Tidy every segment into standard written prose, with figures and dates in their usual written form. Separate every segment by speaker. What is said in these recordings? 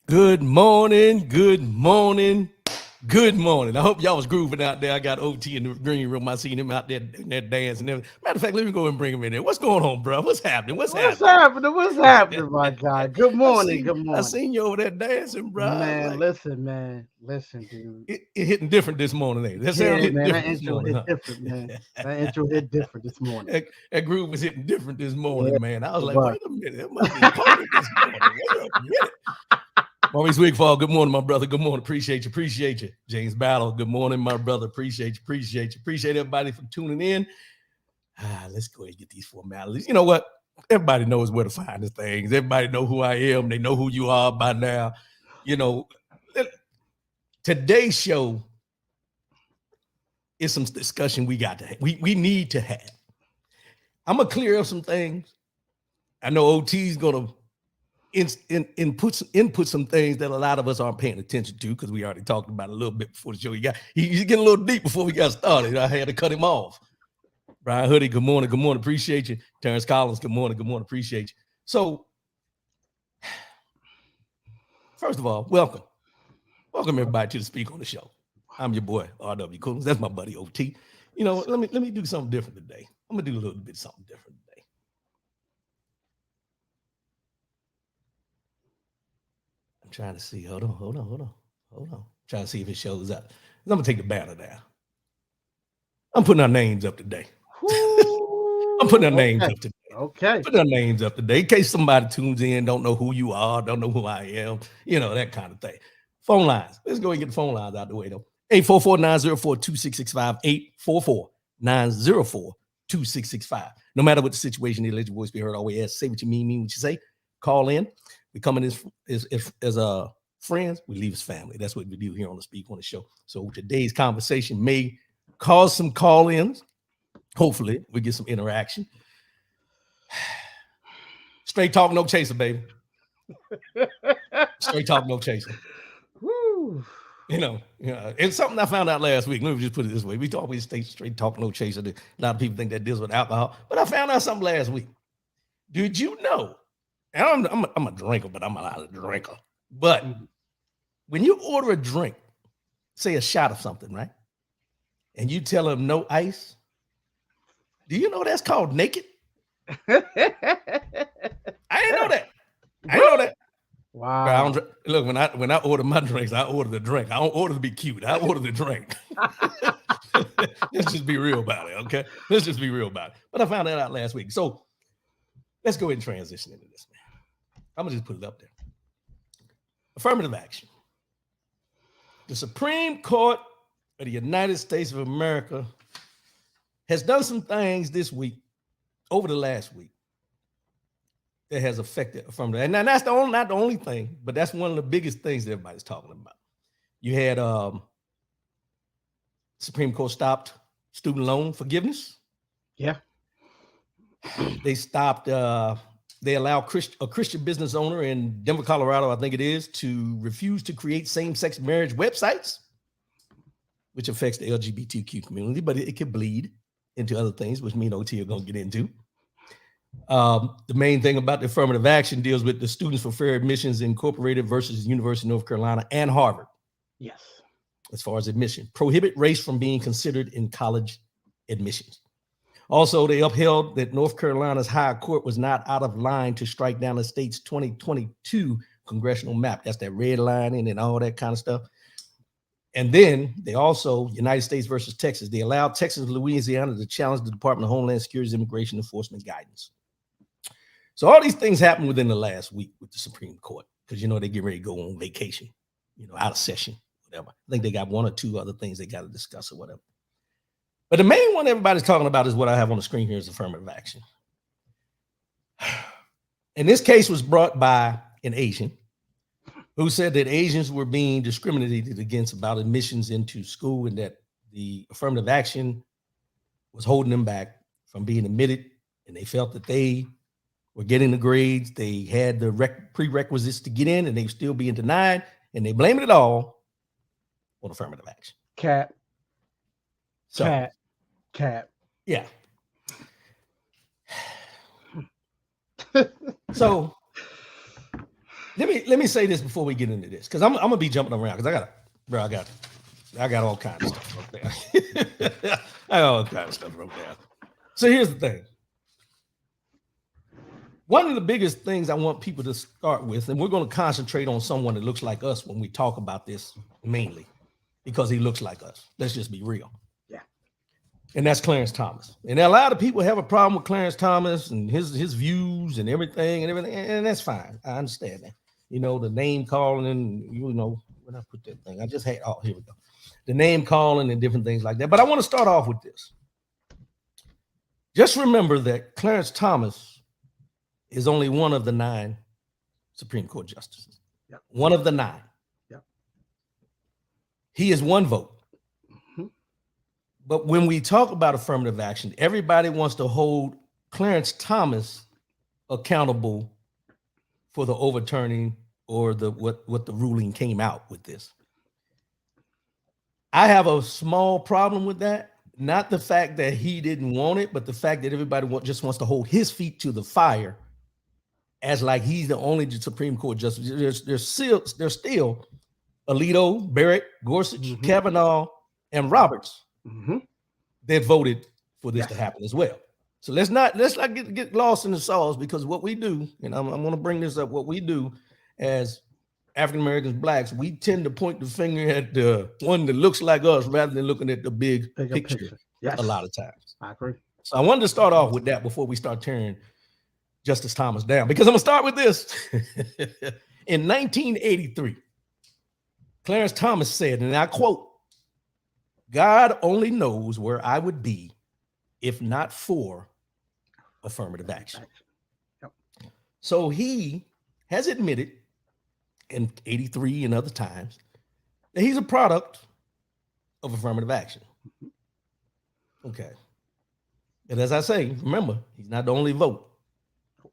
Speaker 1: Good morning, good morning, good morning. I hope y'all was grooving out there. I got OT in the green room. I seen him out there in that dance and everything. Matter of fact, let me go and bring him in there. What's going on, bro? What's happening?
Speaker 2: What's happening, my guy? Good morning. Good morning.
Speaker 1: I seen you over there dancing, bro.
Speaker 2: Man, listen, dude.
Speaker 1: It hitting different this morning, ain't it? That sound hitting different this morning,
Speaker 2: hit different, man. That intro hit different this morning.
Speaker 1: That groove was hitting different this morning, man. I was like, wait a minute, it must be potent this morning. Wait a minute. Maurice Wigfall, good morning, my brother. Good morning. Appreciate you. James Battle, good morning, my brother. Appreciate you. Appreciate everybody for tuning in. Let's go ahead and get these formalities. You know what? Everybody knows where to find the things. Everybody know who I am. They know who you are by now. You know, today's show is some discussion we got to have. We need to have. I'm going to clear up some things. I know OT's going to input some things that a lot of us aren't paying attention to because we already talked about it a little bit before the show. He's getting a little deep before we got started. I had to cut him off. Brian Hoodie, good morning. Appreciate you. Terrence Collins, good morning. Appreciate you. So, first of all, welcome everybody to the Speak on the Show. I'm your boy R.W. Coolins. That's my buddy OT. You know, let me do something different today. I'm gonna do a little bit something different today. I'm trying to see. Hold on. Trying to see if it shows up. I'm gonna take the banner down. I'm putting our names up today. I'm putting our names up today.
Speaker 2: Okay.
Speaker 1: Put our names up today in case somebody tunes in, don't know who you are, don't know who I am, you know, that kind of thing. Phone lines. Let's go and get the phone lines out the way, though. 844-904-2665. 844-904-2665. No matter what the situation is, let your voice be heard. Always ask, say what you mean what you say. Call in. We come in as friends. We leave as family. That's what we do here on the Speak on the Show. So today's conversation may cause some call-ins. Hopefully, we get some interaction. Straight talk, no chaser, baby. Straight talk, no chaser.
Speaker 2: Woo.
Speaker 1: You know, it's something I found out last week. Let me just put it this way. We always stay straight talk, no chaser. A lot of people think that deals with alcohol, but I found out something last week. Did you know? And I'm a drinker, but I'm not a drinker. But when you order a drink, say a shot of something, right? And you tell them no ice, do you know that's called naked? I didn't know that.
Speaker 2: Wow.
Speaker 1: Look, when I order my drinks, I order the drink. I don't order to be cute. I order the drink. Let's just be real about it, okay? Let's just be real about it. But I found that out last week. So let's go ahead and transition into this, man. I'm going to just put it up there. Affirmative action. The Supreme Court of the United States of America has done some things this week, over the last week, that has affected affirmative. And that's not the only thing, but that's one of the biggest things that everybody's talking about. You had Supreme Court stopped student loan forgiveness.
Speaker 2: Yeah.
Speaker 1: They stopped. They allow a Christian business owner in Denver, Colorado, I think it is, to refuse to create same-sex marriage websites, which affects the LGBTQ community, but it can bleed into other things, which me and OT are going to get into. The main thing about the affirmative action deals with the Students for Fair Admissions Incorporated versus University of North Carolina and Harvard.
Speaker 2: Yes.
Speaker 1: As far as admission, prohibit race from being considered in college admissions. Also, they upheld that North Carolina's higher court was not out of line to strike down the state's 2022 congressional map. That's that redlining and all that kind of stuff. And then they also, United States versus Texas, they allowed Texas and Louisiana to challenge the Department of Homeland Security's immigration enforcement guidance. So all these things happened within the last week with the Supreme Court, because, you know, they get ready to go on vacation, you know, out of session, whatever. I think they got one or two other things they got to discuss or whatever. But the main one everybody's talking about is what I have on the screen here is affirmative action. And this case was brought by an Asian who said that Asians were being discriminated against about admissions into school and that the affirmative action was holding them back from being admitted. And they felt that they were getting the grades, they had the prerequisites to get in, and they were still being denied. And they blamed it all on affirmative action.
Speaker 2: Cat.
Speaker 1: Yeah. So let me say this before we get into this, because I'm gonna be jumping around because I got all kinds of stuff wrote down. I got all kinds of stuff wrote down. So here's the thing. One of the biggest things I want people to start with, and we're going to concentrate on someone that looks like us when we talk about this mainly, because he looks like us. Let's just be real.
Speaker 2: Yeah.
Speaker 1: And that's Clarence Thomas. And a lot of people have a problem with Clarence Thomas and his views and everything, and that's fine. I understand that. You know, the name calling and, you know, when I put that thing, I just had, oh, here we go. The name calling and different things like that. But I want to start off with this. Just remember that Clarence Thomas is only one of the 9 Supreme Court justices.
Speaker 2: Yep.
Speaker 1: One of the 9.
Speaker 2: Yep.
Speaker 1: He is one vote.
Speaker 2: Mm-hmm.
Speaker 1: But when we talk about affirmative action, everybody wants to hold Clarence Thomas accountable for the overturning or the what the ruling came out with this. I have a small problem with that. Not the fact that he didn't want it, but the fact that everybody just wants to hold his feet to the fire as like he's the only Supreme Court justice. There's still Alito, Barrett, Gorsuch,
Speaker 2: mm-hmm.
Speaker 1: Kavanaugh, and Roberts
Speaker 2: mm-hmm.
Speaker 1: that voted for this to happen as well. So let's not get lost in the sauce, because what we do, and I'm going to bring this up, what we do as African Americans, blacks, we tend to point the finger at the one that looks like us rather than looking at the big picture.
Speaker 2: Yes.
Speaker 1: A lot of times.
Speaker 2: I agree.
Speaker 1: So I wanted to start off with that before we start tearing Justice Thomas down, because I'm going to start with this. In 1983, Clarence Thomas said, and I quote, "God only knows where I would be if not for affirmative action."
Speaker 2: Yep.
Speaker 1: So he has admitted in 83 and other times that he's a product of affirmative action. Okay. And as I say, remember, he's not the only vote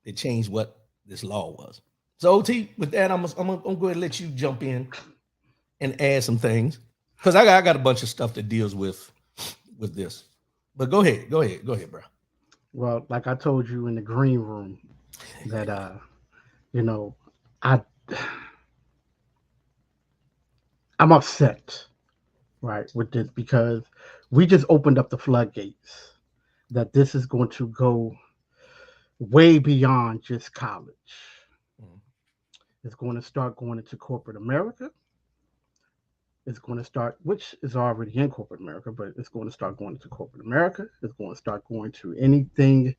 Speaker 1: that changed what this law was. So OT, with that, I'm gonna go ahead and let you jump in and add some things, because I got a bunch of stuff that deals with this. But go ahead, bro.
Speaker 2: Well, like I told you in the green room, that I'm upset, right, with this, because we just opened up the floodgates that this is going to go way beyond just college. It's going to start going into corporate America. It's going to start, which is already in corporate America, but it's going to start going into corporate America. It's going to start going to anything,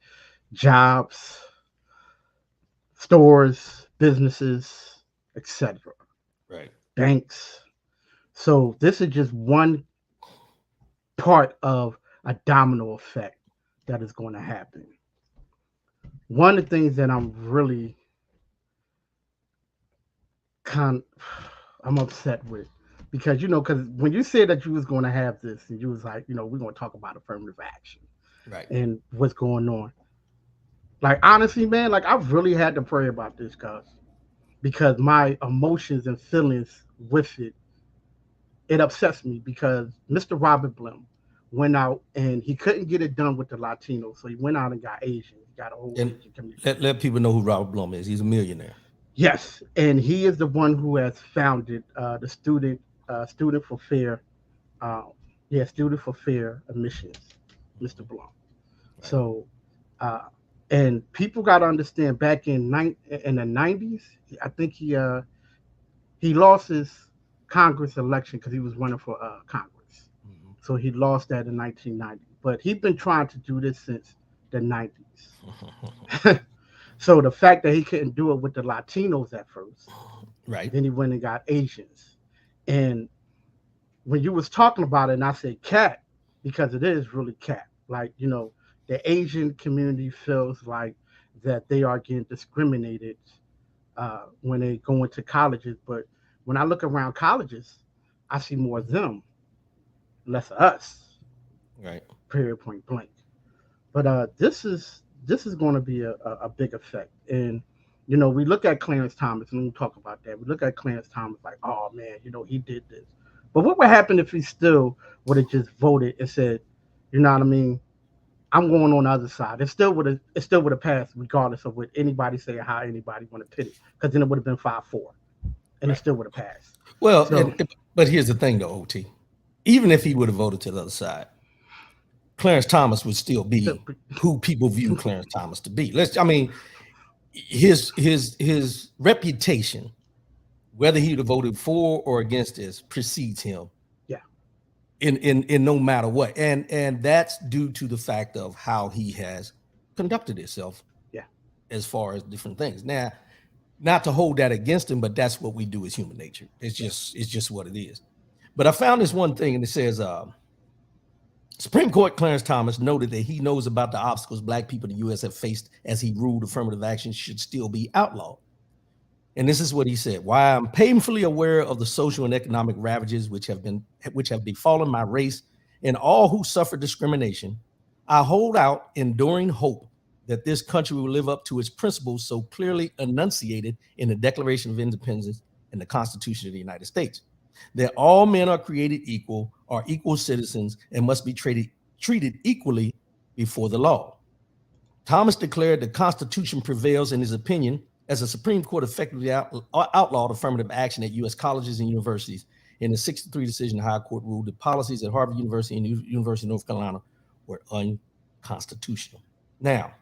Speaker 2: jobs, stores, businesses, etc.
Speaker 1: Right.
Speaker 2: banks. So this is just one part of a domino effect that is going to happen. One of the things that kind I'm upset with, because because when you said that you was going to have this and you was like, we're going to talk about affirmative action
Speaker 1: Right.
Speaker 2: and what's going on. Like, honestly, man, like, I've really had to pray about this, cuz, because my emotions and feelings with it upsets me, because Mr. Robert Blum went out and he couldn't get it done with the Latinos, so he went out and got Asian. He got a whole
Speaker 1: And
Speaker 2: Asian community.
Speaker 1: let people know who Robert Blum is. He's a millionaire.
Speaker 2: Yes, and he is the one who has founded the student for fair, uh, yeah, student for fair admissions, Mr.
Speaker 1: Mhm.
Speaker 2: Blum.
Speaker 1: Right.
Speaker 2: So, uh, and people got to understand, back in the '90s, I think he lost his Congress election because he was running for Congress.
Speaker 1: Mhm.
Speaker 2: So he lost that in 1990. But he's been trying to do this since the '90s. So the fact that he couldn't do it with the Latinos at first,
Speaker 1: Right.
Speaker 2: then he went and got Asians. And when you was talking about it, and I said cat, because it is really cat. Like, the Asian community feels like that they are getting discriminated when they go into colleges. But when I look around colleges, I see more of them, less of us.
Speaker 1: Right.
Speaker 2: Period. Point blank. But this is going to be a big effect. And we look at Clarence Thomas, and we talk about that. We look at Clarence Thomas like, oh man, he did this. But what would happen if he still would have just voted and said, you know what I mean? I'm going on the other side. It still would have passed regardless of what anybody say or how anybody want to pit it. Because then it would have been 5-4, and it
Speaker 1: Right.
Speaker 2: still would have passed.
Speaker 1: Well,
Speaker 2: So
Speaker 1: but here's the thing, though, OT. Even if he would have voted to the other side, Clarence Thomas would still
Speaker 2: so,
Speaker 1: be who people view Clarence Thomas to be. I mean, his reputation, whether he would have voted for or against this, precedes him
Speaker 2: yeah,
Speaker 1: in no matter what. And that's due to the fact of how he has conducted himself
Speaker 2: yeah,
Speaker 1: as far as different things. Now, not to hold that against him, but that's what we do as human nature.
Speaker 2: yeah,
Speaker 1: It's just what it is. But I found this one thing, and it says Supreme Court Clarence Thomas noted that he knows about the obstacles Black people in the U.S. have faced as he ruled affirmative action should still be outlawed. And this is what he said: "While I'm painfully aware of the social and economic ravages which have befallen my race and all who suffer discrimination, I hold out enduring hope that this country will live up to its principles so clearly enunciated in the Declaration of Independence and the Constitution of the United States, that all men are created equal, are equal citizens, and must be treated equally before the law." Thomas declared the Constitution prevails in his opinion, as the Supreme Court effectively outlawed affirmative action at U.S. colleges and universities. In the 63 decision, the High Court ruled that policies at Harvard University and University of North Carolina were unconstitutional. Now,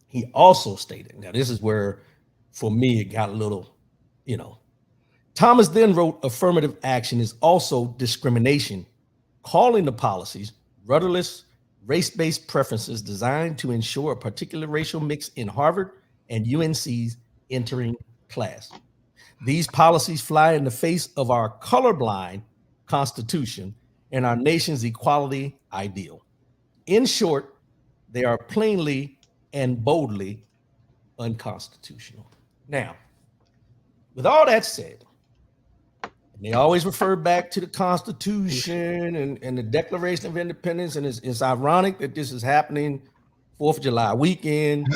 Speaker 1: he also stated, now this is where, for me, it got a little, you know, Thomas then wrote affirmative action is also discrimination, calling the policies rudderless, race-based preferences designed to ensure a particular racial mix in Harvard and UNC's entering class. These policies fly in the face of our colorblind Constitution and our nation's equality ideal. In short, they are plainly and boldly unconstitutional. Now, with all that said, and they always refer back to the Constitution and the Declaration of Independence, and it's ironic that this is happening 4th of July weekend,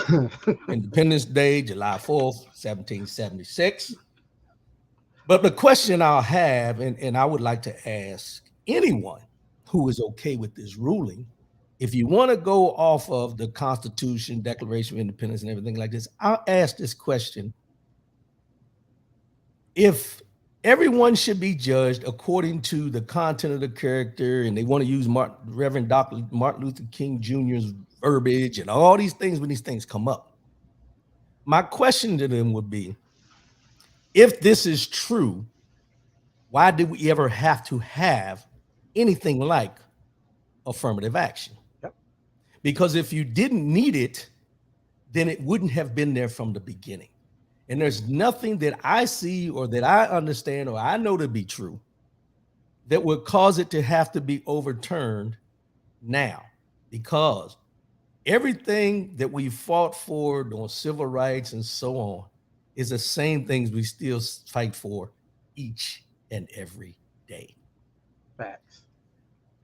Speaker 1: Independence Day, July 4th, 1776. But the question I'll have, and I would like to ask anyone who is okay with this ruling, if you want to go off of the Constitution, Declaration of Independence, and everything like this, I'll ask this question: if everyone should be judged according to the content of the character, and they want to use Reverend Dr. Martin Luther King Jr.'s verbiage and all these things when these things come up, my question to them would be, if this is true, why did we ever have to have anything like affirmative action?
Speaker 2: yep,
Speaker 1: Because if you didn't need it, then it wouldn't have been there from the beginning. And there's nothing that I see or that I understand or I know to be true that would cause it to have to be overturned now, because everything that we fought for on civil rights and so on is the same things we still fight for each and every day.
Speaker 2: Facts.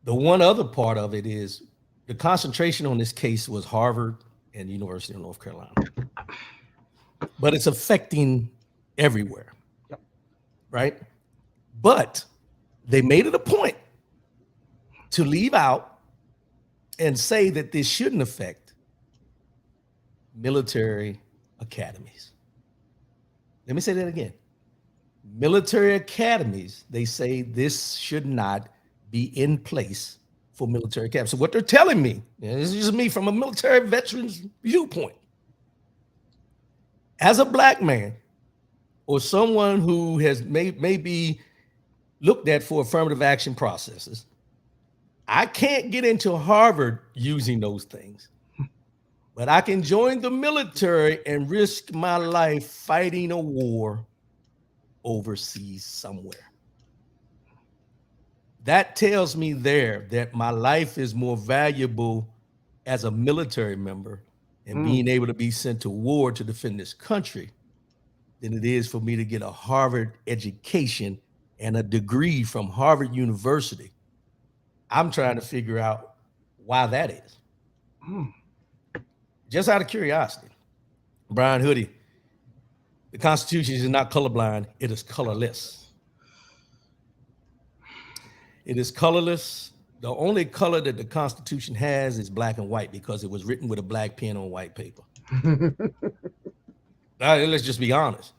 Speaker 1: The one other part of it is the concentration on this case was Harvard and the University of North Carolina, but it's affecting everywhere,
Speaker 2: Yep.
Speaker 1: right? But they made it a point to leave out and say that this shouldn't affect military academies. Let me say that again. Military academies, they say this should not be in place for military academies. So what they're telling me, and this is just me from a military veteran's viewpoint, as a black man or someone who has maybe looked at for affirmative action processes, I can't get into Harvard using those things, but I can join the military and risk my life fighting a war overseas somewhere. That tells me there that my life is more valuable as a military member and being able to be sent to war to defend this country than it is for me to get a Harvard education and a degree from Harvard University. I'm trying to figure out why that is. Just out of curiosity, Brian Hoodie, the Constitution is not colorblind, it is colorless. It is colorless. The only color that the Constitution has is black and white because it was written with a black pen on white paper. Let's just be honest.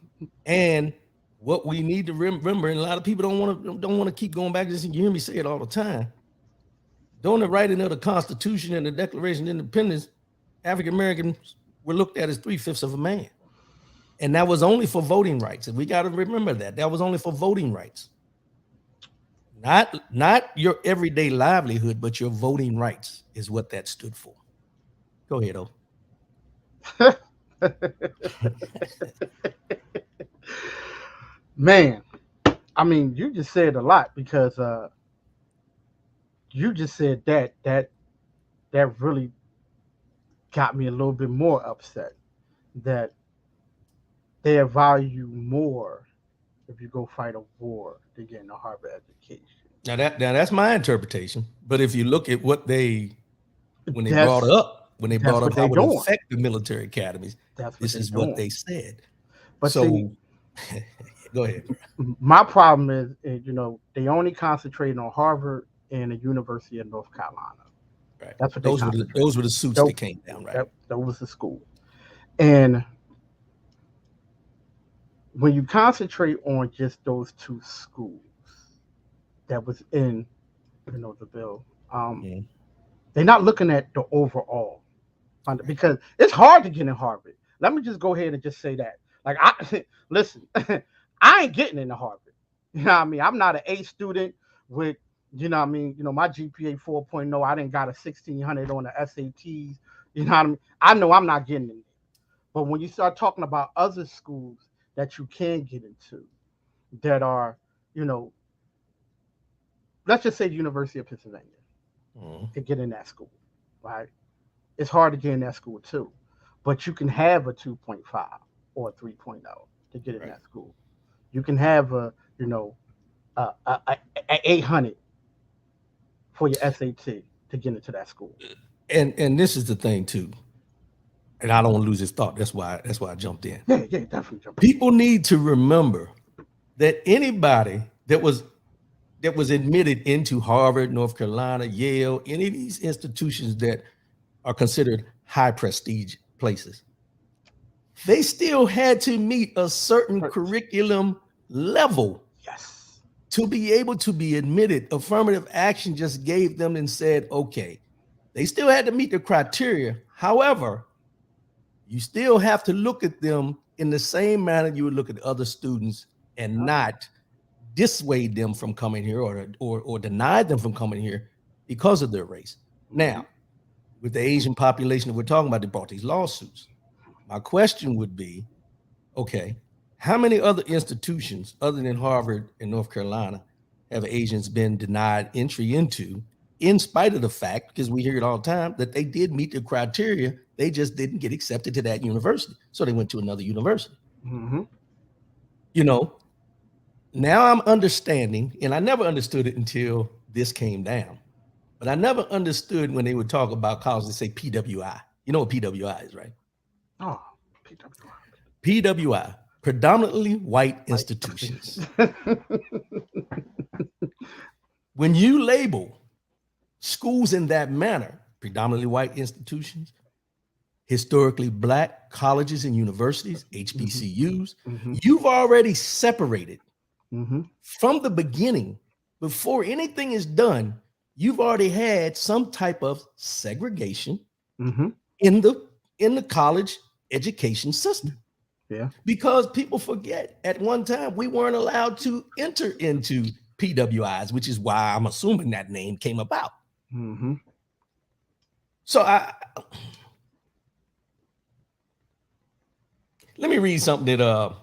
Speaker 1: And what we need to remember, and a lot of people don't want to keep going back to this, and you hear me say it all the time. During the writing of the Constitution and the Declaration of Independence, African Americans were looked at as 3/5 of a man. And that was only for voting rights. And we got to remember that. That was only for voting rights. Not your everyday livelihood, but your voting rights is what that stood for. Go ahead, O.
Speaker 2: Man, I mean, you just said a lot because you just said that really got me a little bit more upset that they value more if you go fight a war than getting a Harvard education.
Speaker 1: Now that's my interpretation. But if you look at what when they
Speaker 2: That's-
Speaker 1: brought up
Speaker 2: what
Speaker 1: how
Speaker 2: they
Speaker 1: it
Speaker 2: doing.
Speaker 1: affect the military academies, this is what they said.
Speaker 2: But
Speaker 1: so
Speaker 2: see,
Speaker 1: go ahead.
Speaker 2: My problem is, they only concentrate on Harvard and the University of North Carolina.
Speaker 1: Right.
Speaker 2: That's what
Speaker 1: those were the suits that came down, right?
Speaker 2: That was the school. And when you concentrate on just those two schools that was in, the bill, they're not looking at the overall, because it's hard to get in Harvard. Let me just go ahead and just say that. Like, listen, I ain't getting into Harvard. You know what I mean? I'm not an A student with, my GPA 4.0. I didn't got a 1600 on the SATs. You know what I mean? I know I'm not getting in there. But when you start talking about other schools that you can get into that are, let's just say the University of Pennsylvania, to get in that school, right? It's hard to get in that school too. But you can have a 2.5 or a 3.0 to get in that school. You can have a 800 for your SAT to get into that school.
Speaker 1: And this is the thing too. And I don't want to lose this thought. That's why I jumped in.
Speaker 2: Yeah, definitely jumped in.
Speaker 1: People need to remember that anybody that was admitted into Harvard, North Carolina, Yale, any of these institutions that are considered high prestige places, they still had to meet a certain curriculum level.
Speaker 2: Yes.
Speaker 1: To be able to be admitted. Affirmative action just gave them and said, okay, they still had to meet the criteria. However, you still have to look at them in the same manner you would look at other students and not dissuade them from coming here or deny them from coming here because of their race. Now, with the Asian population that we're talking about, they brought these lawsuits. My question would be, Okay. How many other institutions other than Harvard and North Carolina have Asians been denied entry into, in spite of the fact, because we hear it all the time, that they did meet the criteria, they just didn't get accepted to that university. So they went to another university.
Speaker 2: Mm-hmm.
Speaker 1: You know, now I'm understanding, and I never understood it until this came down. But I never understood when they would talk about college, they say PWI. You know what PWI is, right?
Speaker 2: Oh, PWI.
Speaker 1: PWI, predominantly white institutions. When you label schools in that manner, predominantly white institutions, historically black colleges and universities, HBCUs,
Speaker 2: Mm-hmm.
Speaker 1: you've already separated
Speaker 2: Mm-hmm.
Speaker 1: from the beginning. Before anything is done, you've already had some type of segregation
Speaker 2: Mm-hmm.
Speaker 1: in the college education system.
Speaker 2: Yeah.
Speaker 1: Because people forget at one time we weren't allowed to enter into PWIs, which is why I'm assuming that name came about.
Speaker 2: Mm-hmm.
Speaker 1: So let me read something that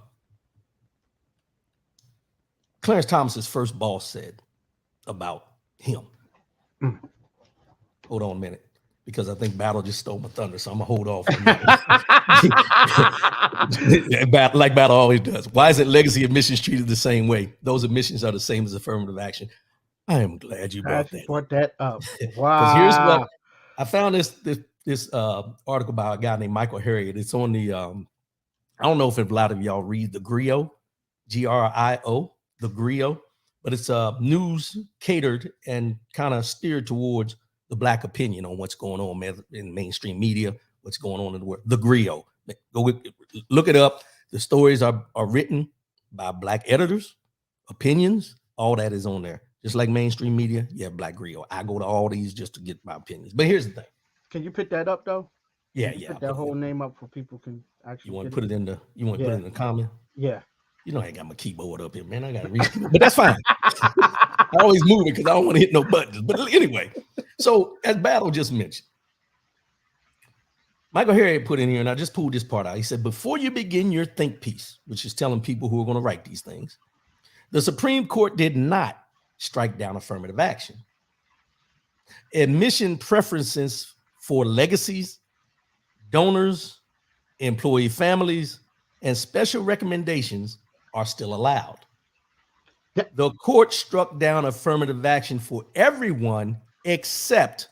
Speaker 1: Clarence Thomas's first boss said about him.
Speaker 2: Mm.
Speaker 1: Hold on a minute, because I think Battle just stole my thunder, so I'm gonna hold off on that. Like Battle always does. Why is it legacy admissions treated the same way? Those admissions are the same as affirmative action. I am glad you brought that
Speaker 2: Brought that up.
Speaker 1: because here's what
Speaker 2: Wow.
Speaker 1: I found this article by a guy named Michael Harriot. It's on the I don't know if a lot of y'all read the Grio, Grio, the Grio, but it's news catered and kind of steered towards the black opinion on what's going on in mainstream media, what's going on in the world. The Grio, look it up. The stories are written by black editors, opinions, all that is on there. Just like mainstream media, yeah, black Grio. I go to all these just to get my opinions. But here's the thing.
Speaker 2: Can you pick that up though?
Speaker 1: Yeah,
Speaker 2: Can you
Speaker 1: yeah.
Speaker 2: put that whole name up for people can
Speaker 1: You
Speaker 2: actually
Speaker 1: want to
Speaker 2: get
Speaker 1: put
Speaker 2: it?
Speaker 1: it in the put it in the comment?
Speaker 2: Yeah.
Speaker 1: You know I ain't got my keyboard up here, man. I got to reach, but that's fine. I always move it because I don't want to hit no buttons. But anyway, so as Battle just mentioned, Michael Harriot put in here, and I just pulled this part out. He said, before you begin your think piece, which is telling people who are going to write these things, the Supreme Court did not strike down affirmative action. Admission preferences for legacies, donors, employee families, and special recommendations are still allowed. The court struck down affirmative action for everyone except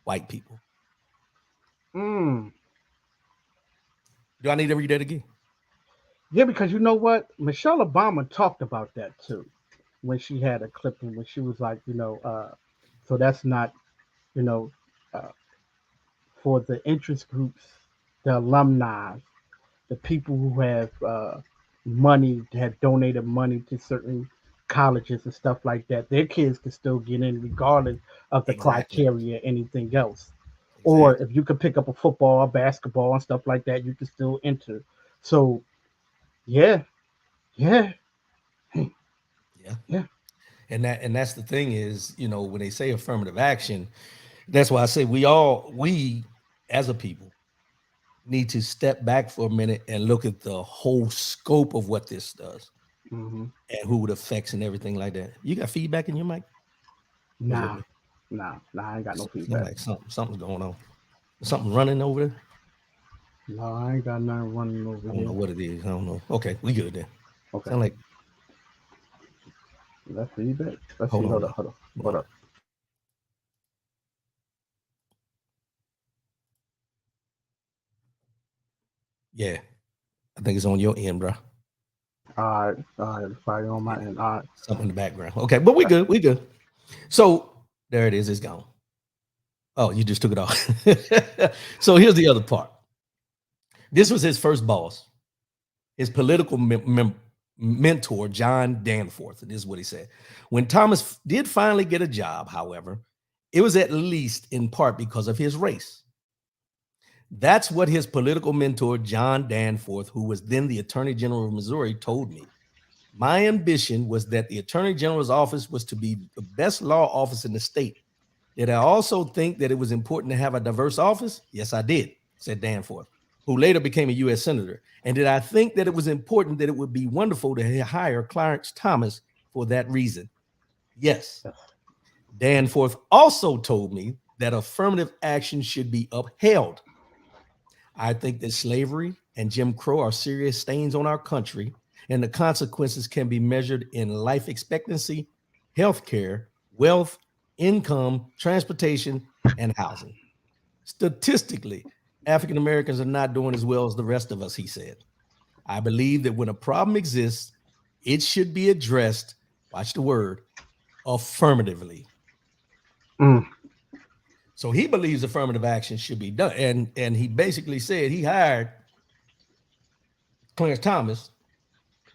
Speaker 1: white people.
Speaker 2: Mm.
Speaker 1: Do I need to read that again?
Speaker 2: Yeah, because you know what? Michelle Obama talked about that too when she had a clipping when she was like, so that's not, you know, uh, for the interest groups, the alumni, the people who have money, have donated money to certain colleges and stuff like that. Their kids can still get in regardless of the
Speaker 1: Exactly.
Speaker 2: criteria, anything else. Or
Speaker 1: Exactly.
Speaker 2: if you could pick up a football, basketball, and stuff like that, you can still enter. So yeah, yeah,
Speaker 1: Yeah.
Speaker 2: yeah.
Speaker 1: And that's the thing is, when they say affirmative action, that's why I say we as a people need to step back for a minute and look at the whole scope of what this does
Speaker 2: Mm-hmm.
Speaker 1: and who it affects and everything like that. You got feedback in your mic? Or is it
Speaker 2: Nah,
Speaker 1: me?
Speaker 2: I ain't got no
Speaker 1: Sound
Speaker 2: feedback.
Speaker 1: like something's going on. Something running over there.
Speaker 2: No, I ain't got nothing running
Speaker 1: I
Speaker 2: over
Speaker 1: don't know
Speaker 2: here.
Speaker 1: what it is. I don't know. Okay, we good then.
Speaker 2: Okay,
Speaker 1: Sound like
Speaker 2: that's feedback. Let's see.
Speaker 1: hold on
Speaker 2: Hold
Speaker 1: though.
Speaker 2: up, hold up,
Speaker 1: Hold
Speaker 2: hold
Speaker 1: on.
Speaker 2: up.
Speaker 1: Yeah, I think it's on your end, bro.
Speaker 2: All right, fire on my
Speaker 1: Yeah,
Speaker 2: end. All right.
Speaker 1: something in the background. Okay, but we good. We good. So there it is. It's gone. Oh, you just took it off. So here's the other part. This was his first boss, his political mentor, John Danforth. And this is what he said. When Thomas did finally get a job, however, it was at least in part because of his race. That's what his political mentor, John Danforth, who was then the Attorney General of Missouri, told me. My ambition was that the Attorney General's office was to be the best law office in the state. Did I also think that it was important to have a diverse office? Yes, I did, said Danforth, who later became a U.S. Senator. And did I think that it was important that it would be wonderful to hire Clarence Thomas for that reason? Yes. Danforth also told me that affirmative action should be upheld. I think that slavery and Jim Crow are serious stains on our country, and the consequences can be measured in life expectancy, health care, wealth, income, transportation, and housing. Statistically, African Americans are not doing as well as the rest of us, he said. I believe that when a problem exists, it should be addressed, watch the word, affirmatively.
Speaker 2: Mm.
Speaker 1: So he believes affirmative action should be done. And he basically said he hired Clarence Thomas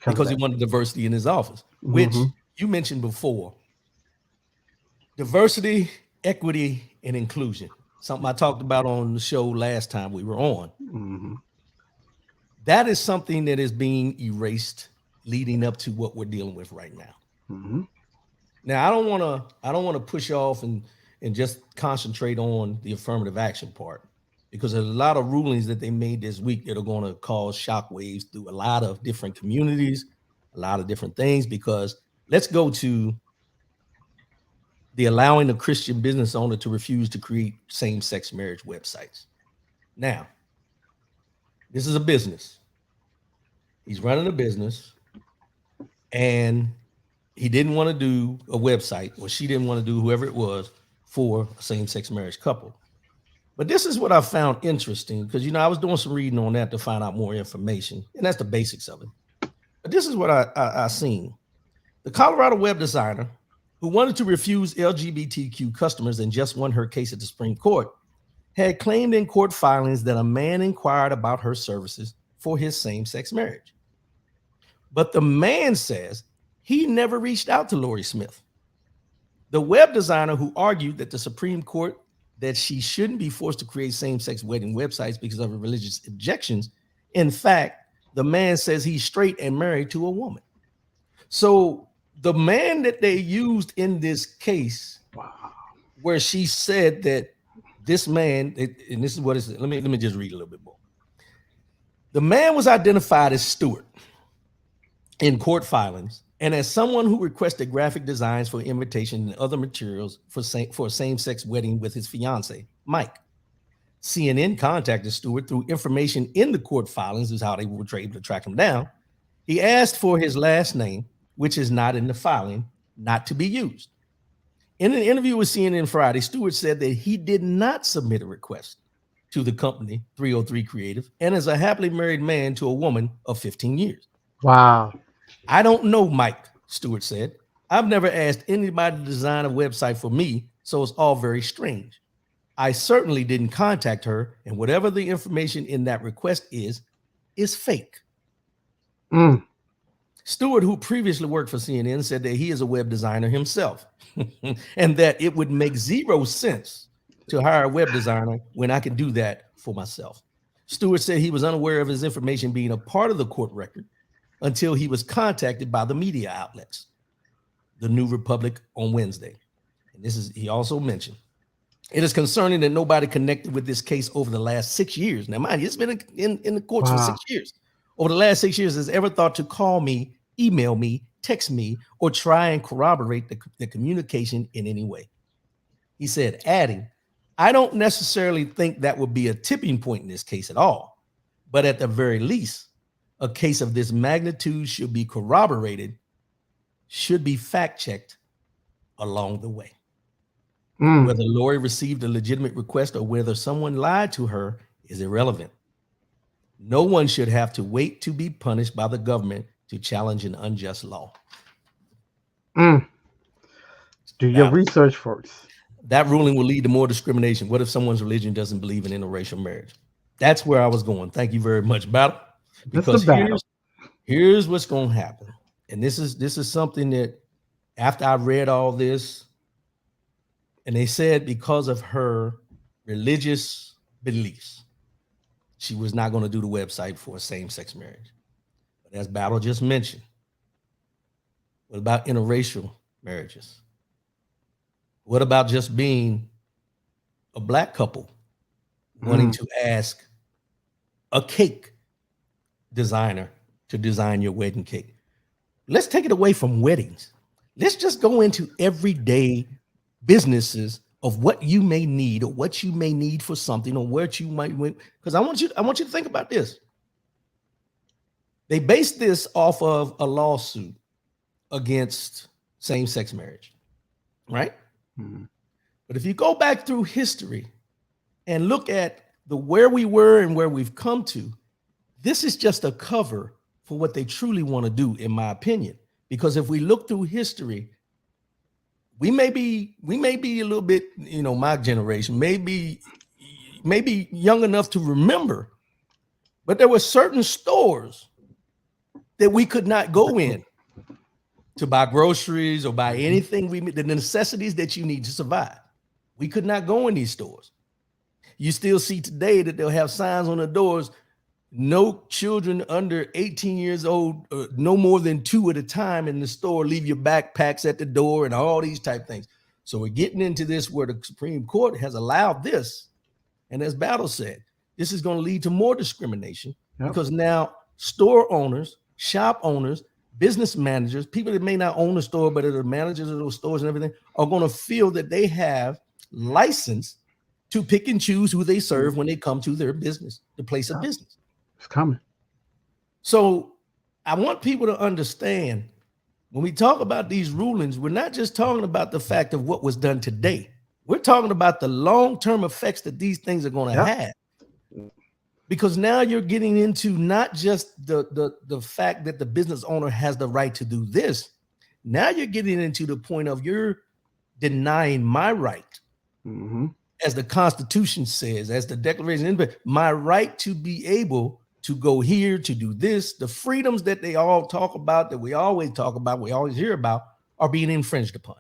Speaker 1: because he wanted diversity in his office, which you mentioned before. Diversity, equity, and inclusion. Something I talked about on the show last time we were on. That is something that is being erased leading up to what we're dealing with right now. Now, I don't want to push off and just concentrate on the affirmative action part, because there's a lot of rulings that they made this week that are going to cause shockwaves through a lot of different communities, a lot of different things. Because let's go to the allowing a Christian business owner to refuse to create same-sex marriage websites. Now, this is a business. He's running a business, and he didn't want to do a website, or she didn't want to do, whoever it was, for a same-sex marriage couple. But this is what I found interesting, because, I was doing some reading on that to find out more information, and that's the basics of it. But this is what I seen. The Colorado web designer, who wanted to refuse LGBTQ customers and just won her case at the Supreme Court, had claimed in court filings that a man inquired about her services for his same-sex marriage. But the man says he never reached out to Lori Smith. The web designer, who argued that the Supreme Court that she shouldn't be forced to create same-sex wedding websites because of her religious objections. In fact, the man says he's straight and married to a woman. So the man that they used in this case, where she said that this man, and this is what it said. Let me just read a little bit more. The man was identified as Stewart in court filings, and as someone who requested graphic designs for invitation and other materials for a same-sex wedding with his fiance, Mike. CNN contacted Stewart through information in the court filings, is how they were able to track him down. He asked for his last name, which is not in the filing, not to be used. In an interview with CNN Friday, Stewart said that he did not submit a request to the company, 303 Creative, and is a happily married man to a woman of 15 years.
Speaker 2: Wow.
Speaker 1: I don't know, Mike, Stewart said. I've never asked anybody to design a website for me, so it's all very strange. I certainly didn't contact her, and whatever the information in that request is fake. Stewart, who previously worked for CNN, said that he is a web designer himself and that it would make zero sense to hire a web designer when I can do that for myself. Stewart said he was unaware of his information being a part of the court record until he was contacted by the media outlets, the New Republic on Wednesday. And this is, he also mentioned, it is concerning that nobody connected with this case over the last 6 years. Now, mind you, it's been in the courts for 6 years. Over the last 6 years, has ever thought to call me, email me, text me, or try and corroborate the communication in any way. He said, adding, I don't necessarily think that would be a tipping point in this case at all, but at the very least, a case of this magnitude should be corroborated, should be fact-checked along the way. Whether Lori received a legitimate request or whether someone lied to her is irrelevant. No one should have to wait to be punished by the government to challenge an unjust law.
Speaker 2: Do your research first.
Speaker 1: That ruling will lead to more discrimination. What if someone's religion doesn't believe in interracial marriage? That's where I was going. Thank you very much, Battle. Because here's what's going to happen. And this is something that after I read all this, and they said because of her religious beliefs, she was not going to do the website for a same-sex marriage. But as Battle just mentioned, what about interracial marriages? What about just being a black couple wanting to ask a cake designer to design your wedding cake. Let's take it away from weddings. Let's just go into everyday businesses of what you may need or what you may need for something or where you might win. Because I want you to think about this. They based this off of a lawsuit against same-sex marriage, right?
Speaker 2: Mhm.
Speaker 1: But if you go back through history and look at the where we were and where we've come to, this is just a cover for what they truly want to do, in my opinion. Because if we look through history, we may be a little bit, my generation, maybe young enough to remember, but there were certain stores that we could not go in to buy groceries or buy anything the necessities that you need to survive. We could not go in these stores. You still see today that they'll have signs on the doors, no children under 18 years old, no more than 2 at a time in the store, leave your backpacks at the door and all these type things. So we're getting into this where the Supreme Court has allowed this. And as Battle said, this is going to lead to more discrimination because now store owners, shop owners, business managers, people that may not own a store, but are the managers of those stores and everything, are going to feel that they have license to pick and choose who they serve when they come to their business, the place of business.
Speaker 2: It's coming.
Speaker 1: So I want people to understand when we talk about these rulings, we're not just talking about the fact of what was done today. We're talking about the long-term effects that these things are going to have. Because now you're getting into not just the fact that the business owner has the right to do this. Now you're getting into the point of you're denying my right, as the Constitution says, as the Declaration, my right to be able to go here, to do this. The freedoms that they all talk about, that we always talk about, we always hear about, are being infringed upon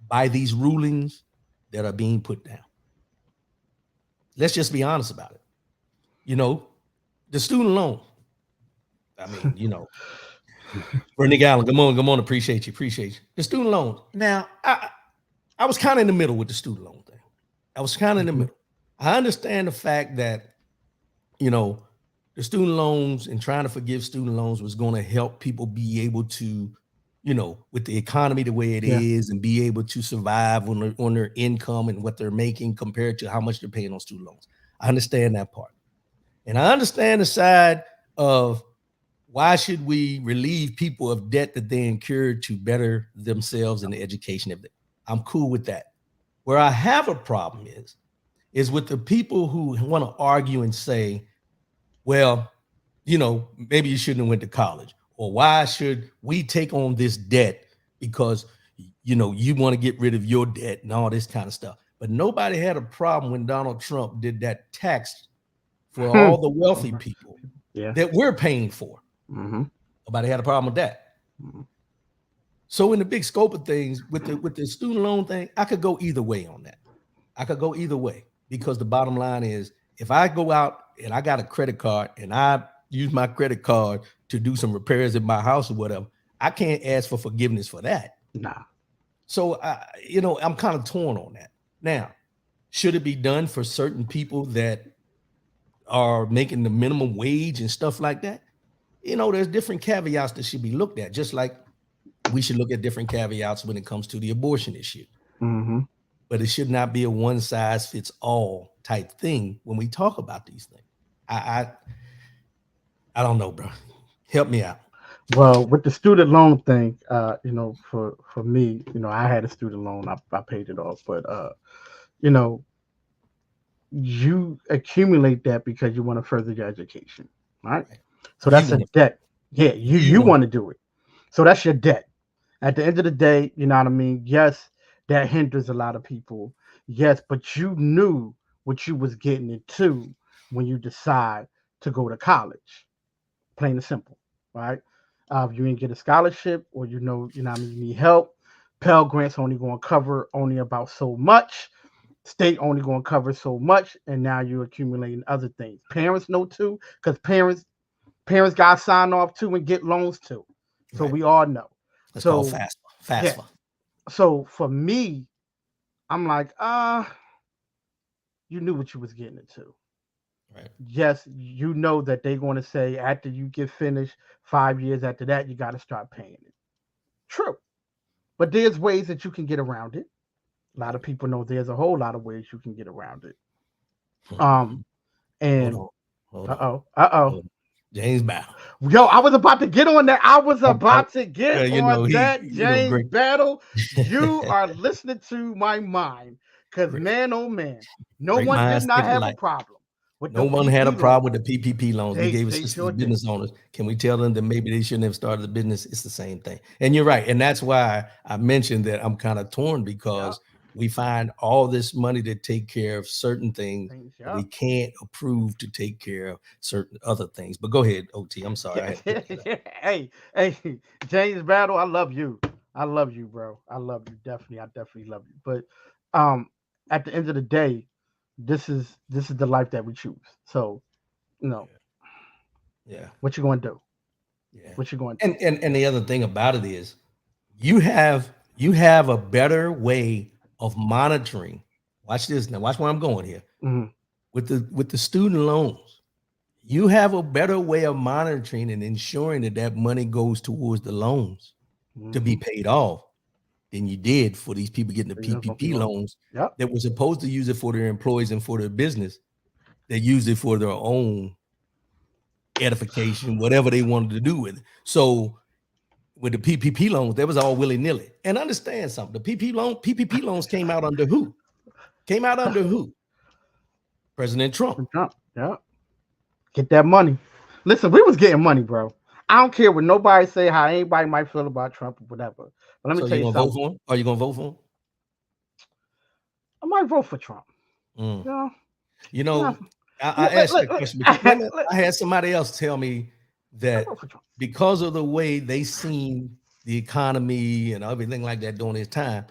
Speaker 1: by these rulings that are being put down. Let's just be honest about it. The student loan. I mean, Brittany Allen, come on, appreciate you. The student loan. Now, I was kind of in the middle with the student loan thing. I was kind of in the middle. I understand the fact that, the student loans and trying to forgive student loans was going to help people be able to, with the economy the way it is, and be able to survive on their income and what they're making compared to how much they're paying on student loans. I understand that part. And I understand the side of why should we relieve people of debt that they incurred to better themselves in the education of it. I'm cool with that. Where I have a problem is with the people who want to argue and say, well, maybe you shouldn't have went to college, or why should we take on this debt because, you want to get rid of your debt and all this kind of stuff. But nobody had a problem when Donald Trump did that tax for all the wealthy people that we're paying for. Nobody had a problem with that. So in the big scope of things, with the student loan thing, I could go either way on that. I could go either way because the bottom line is, if I go out and I got a credit card and I use my credit card to do some repairs in my house or whatever, I can't ask for forgiveness for that.
Speaker 2: Nah.
Speaker 1: So, I'm kind of torn on that. Now, should it be done for certain people that are making the minimum wage and stuff like that? There's different caveats that should be looked at, just like we should look at different caveats when it comes to the abortion issue. But it should not be a one size fits all type thing when we talk about these things. I don't know, bro. Help me out.
Speaker 2: Well, with the student loan thing, for me, I had a student loan. I paid it off, but you accumulate that because you want to further your education, right? So that's a debt. Yeah, you want to do it. So that's your debt. At the end of the day, you know what I mean? Yes, that hinders a lot of people. Yes, but you knew what you was getting into when you decide to go to college. Plain and simple, right? If you didn't get a scholarship, or you know what I mean, you need help, Pell Grants only going to cover only about so much. State only going to cover so much, and now you're accumulating other things. Parents know too, because parents got to sign off too and get loans too. So we all know.
Speaker 1: It's
Speaker 2: so
Speaker 1: called FAFSA.
Speaker 2: yeah. So for me, I'm like, you knew what you was getting into.
Speaker 1: Right.
Speaker 2: Yes, you know that they're going to say after you get finished 5 years after that, you got to start paying it. True. But there's ways that you can get around it. A lot of
Speaker 1: Right.
Speaker 2: people know there's a whole lot of ways you can get around it.
Speaker 1: Mhm.
Speaker 2: Um,
Speaker 1: Hold
Speaker 2: and
Speaker 1: on. Hold
Speaker 2: uh
Speaker 1: on.
Speaker 2: oh, uh oh.
Speaker 1: Hold on. James Battle.
Speaker 2: Yo, I was about to get on that. I was
Speaker 1: I-
Speaker 2: about to get
Speaker 1: you know,
Speaker 2: on
Speaker 1: he,
Speaker 2: that,
Speaker 1: you know,
Speaker 2: James
Speaker 1: great.
Speaker 2: Battle. You are listening to my mind. Because,
Speaker 1: Great,
Speaker 2: man, oh, man, no
Speaker 1: great
Speaker 2: one did
Speaker 1: minds
Speaker 2: not
Speaker 1: think
Speaker 2: have a
Speaker 1: alike.
Speaker 2: problem with
Speaker 1: No
Speaker 2: the
Speaker 1: one had a
Speaker 2: PP
Speaker 1: problem
Speaker 2: loans.
Speaker 1: with the PPP loans. We gave
Speaker 2: They
Speaker 1: assistance to
Speaker 2: sure did.
Speaker 1: business owners. Can we tell them that maybe they shouldn't have started a business? It's the same thing. And you're right. And that's why I mentioned that I'm kind of torn
Speaker 2: Yeah,
Speaker 1: because we find all this money to take care of certain things,
Speaker 2: things,
Speaker 1: but
Speaker 2: yeah.
Speaker 1: we can't approve to take care of certain other things. But go ahead, OT. I'm sorry. I had to pick that up.
Speaker 2: Hey, hey, James Battle, I love you. I love you, bro. I love you. Definitely, I definitely love you. But um, at the end of the day, this is the life that we choose. So, you know,
Speaker 1: Yeah.
Speaker 2: what you gonna do?
Speaker 1: Yeah.
Speaker 2: What you gonna do?
Speaker 1: And the other thing about it is you have a better way of monitoring. Watch this now. Watch where I'm going here.
Speaker 2: Mhm,
Speaker 1: With the student loans, you have a better way of monitoring and ensuring that that money goes towards the loans to be
Speaker 2: mhm.
Speaker 1: paid off than you did for these people getting the
Speaker 2: So you're gonna be
Speaker 1: PPP
Speaker 2: on.
Speaker 1: loans
Speaker 2: Yep.
Speaker 1: that were supposed to use it for their employees and for their business. They used it for their own edification, whatever they wanted to do with it. So with the PPP loans, that was all willy nilly. And understand something: the PPP loans came out under who? Came out under who? President Trump.
Speaker 2: Jump. Yep. Get that money. Listen, we was getting money, bro. I don't care what nobody say, how anybody might feel about Trump or whatever. But let me
Speaker 1: So
Speaker 2: tell
Speaker 1: you
Speaker 2: you
Speaker 1: gonna vote
Speaker 2: something.
Speaker 1: for him? Are you gonna vote for
Speaker 2: I might vote for Trump.
Speaker 1: him?
Speaker 2: You know,
Speaker 1: You
Speaker 2: yeah.
Speaker 1: know, I
Speaker 2: Look,
Speaker 1: asked
Speaker 2: look,
Speaker 1: that
Speaker 2: look,
Speaker 1: question because wait a minute,
Speaker 2: look,
Speaker 1: I had somebody else tell me
Speaker 2: I
Speaker 1: that
Speaker 2: vote for Trump.
Speaker 1: because of the way they seen the economy and everything like that during his time,